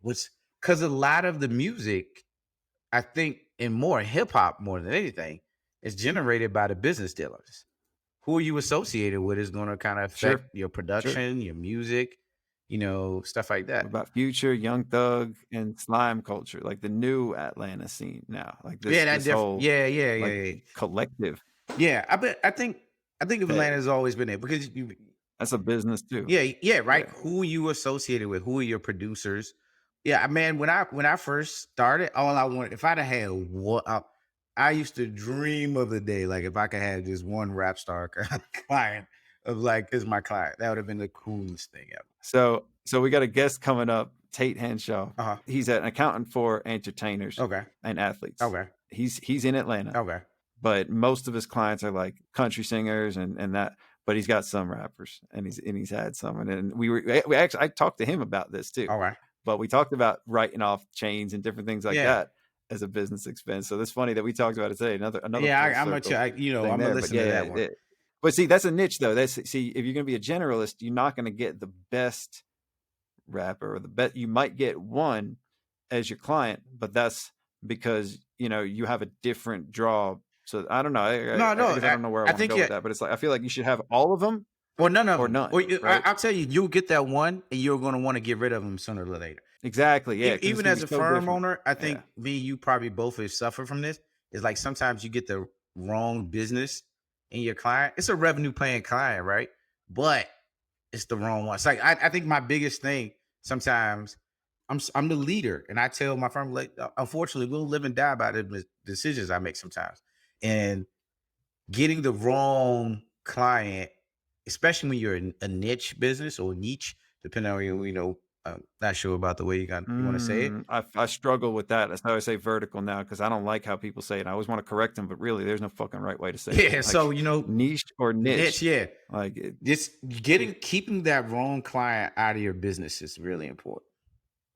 Because a lot of the music, I think, in more hip hop more than anything, is generated by the business dealers. Who are you associated with is going to kind of affect your production, your music. Stuff like that. What about Future, Young Thug, and slime culture, like the new Atlanta scene now, like this whole collective. Yeah, I think Atlanta has always been there because that's a business too. Yeah, right. Yeah. Who are you associated with? Who are your producers? Yeah, man. When I first started, all I wanted, if I'd have had one, I used to dream of the day, like if I could have just one rap star client of like is my client, that would have been the coolest thing ever. So we got a guest coming up, Tate Henshaw. Uh-huh. He's an accountant for entertainers, and athletes. Okay, he's in Atlanta. Okay, but most of his clients are like country singers and that. But he's got some rappers, and he's had some, and we actually I talked to him about this too. All right, but we talked about writing off chains and different things like that as a business expense. So it's funny that we talked about it today. Another I'm gonna listen to that one. But see, that's a niche though. If you're going to be a generalist, you're not going to get the best rapper or the best. You might get one as your client, but that's because you have a different draw. So I don't know. I don't know where I want to go with that, but it's like I feel like you should have all of them. Or none of or them. none. Right? I'll tell you, you'll get that one, and you're going to want to get rid of them sooner or later. Exactly. Yeah. Even as a firm owner, I think me and you probably both have suffered from this. It's like sometimes you get the wrong business in your client. It's a revenue paying client, right? But it's the wrong one. It's like I think my biggest thing sometimes I'm the leader, and I tell my firm, like, unfortunately, we'll live and die by the decisions I make sometimes. And getting the wrong client, especially when you're a niche business or niche, depending on I'm not sure about the way you want to say it. I struggle with that. That's how I say vertical now, because I don't like how people say it. I always want to correct them, but really, there's no fucking right way to say it. Yeah, like, so niche or niche. Yeah, like just keeping that wrong client out of your business is really important.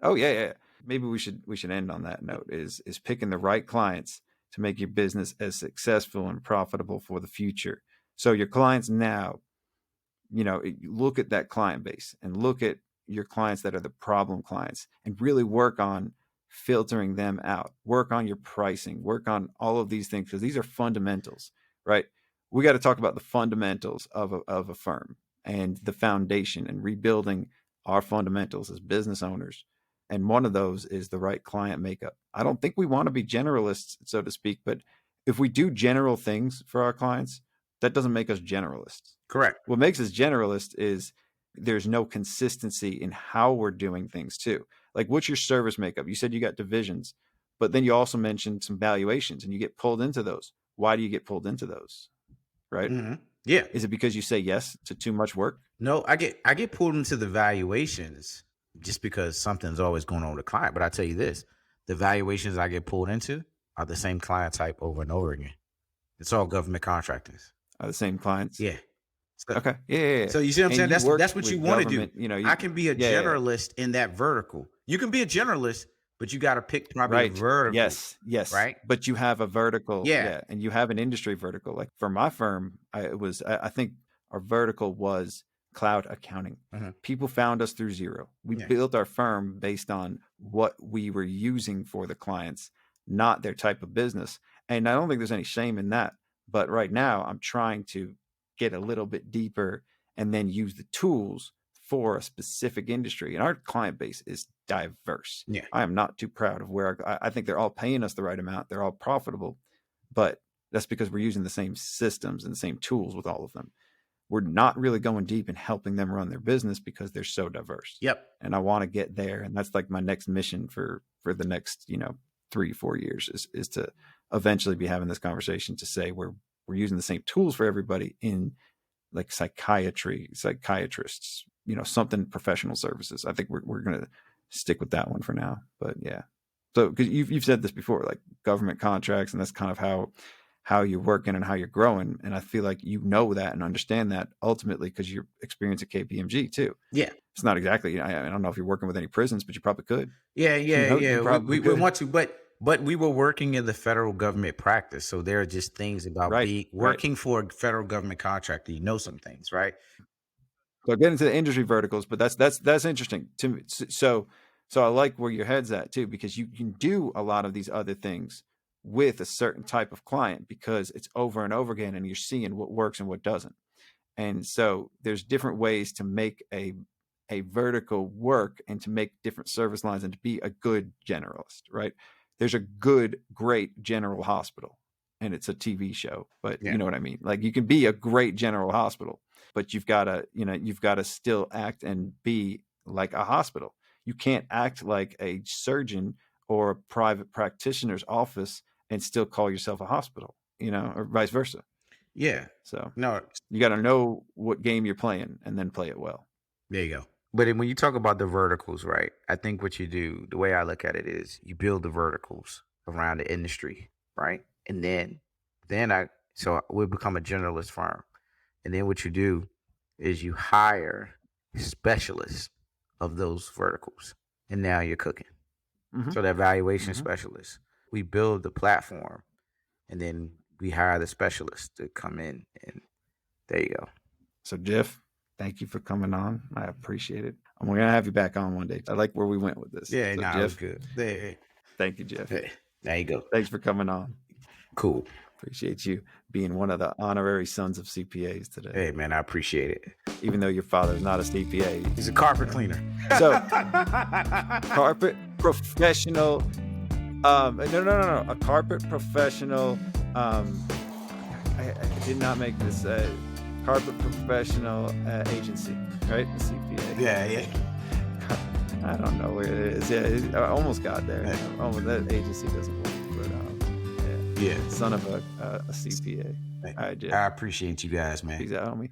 Oh yeah. Maybe we should end on that note. Is picking the right clients to make your business as successful and profitable for the future. So your clients now, look at that client base and look at your clients that are the problem clients and really work on filtering them out. Work on your pricing, work on all of these things, because these are fundamentals, right? We got to talk about the fundamentals of a firm and the foundation and rebuilding our fundamentals as business owners. And one of those is the right client makeup. I don't think we want to be generalists, so to speak, but if we do general things for our clients, that doesn't make us generalists. Correct. What makes us generalists is there's no consistency in how we're doing things too. Like, what's your service makeup? You said you got divisions, but then you also mentioned some valuations, and you get pulled into those. Why do you get pulled into those? Right? Mm-hmm. Yeah. Is it because you say yes to too much work? No, I get pulled into the valuations just because something's always going on with the client. But I tell you this, the valuations I get pulled into are the same client type over and over again. It's all government contractors. Are the same clients? Yeah. Okay. Yeah. So you see what I'm saying? That's what you want to do. I can be a generalist in that vertical. You can be a generalist, but you got to pick probably vertical. Yes. Right. But you have a vertical. Yeah. And you have an industry vertical. Like for my firm, I think our vertical was cloud accounting. Mm-hmm. People found us through Zero. We built our firm based on what we were using for the clients, not their type of business. And I don't think there's any shame in that. But right now I'm trying to get a little bit deeper and then use the tools for a specific industry. And our client base is diverse. Yeah. I am not too proud of where I think they're all paying us the right amount. They're all profitable, but that's because we're using the same systems and the same tools with all of them. We're not really going deep and helping them run their business because they're so diverse. Yep. And I want to get there. And that's like my next mission for the next, 3-4 years is to eventually be having this conversation to say we're using the same tools for everybody in like psychiatrists, something professional services. I think we're going to stick with that one for now, but yeah. So cause you've said this before, like government contracts, and that's kind of how you're working and how you're growing. And I feel like that and understand that ultimately because your experience at KPMG too. Yeah. It's not exactly, I don't know if you're working with any prisons, but you probably could. Yeah. We want to, but we were working in the federal government practice. So there are just things about working for a federal government contractor. Some things, right? So I'll get into the industry verticals, but that's interesting to me. So I like where your head's at too, because you can do a lot of these other things with a certain type of client because it's over and over again and you're seeing what works and what doesn't. And so there's different ways to make a vertical work and to make different service lines and to be a good generalist, right? There's a great general hospital and it's a TV show, but you know what I mean? Like you can be a great general hospital, but you've got to still act and be like a hospital. You can't act like a surgeon or a private practitioner's office and still call yourself a hospital, or vice versa. Yeah. So no, you got to know what game you're playing and then play it well. There you go. But when you talk about the verticals, right, I think what you do, the way I look at it is you build the verticals around the industry, right? And then we'll become a generalist firm. And then what you do is you hire specialists of those verticals. And now you're cooking. Mm-hmm. So that valuation specialist, we build the platform and then we hire the specialists to come in and There you go. So, Jeff, thank you for coming on. I appreciate it. I'm going to have you back on one day. I like where we went with this. Yeah, so, nah, Jeff, it was good. Hey, thank you, Jeff. hey, there you go. Thanks for coming on. Cool. Appreciate you being one of the honorary sons of CPAs today. Hey, man, I appreciate it. Even though your father's not a CPA. He's a carpet cleaner. So, carpet professional. No. A carpet professional. I did not make this. Carpet professional agency, right? The CPA. Yeah. I don't know where it is. Yeah, I almost got there. Almost, that agency doesn't work. But, Yeah. Son of a CPA. Hey, All right, Jeff. I appreciate you guys, man. Peace out, homie.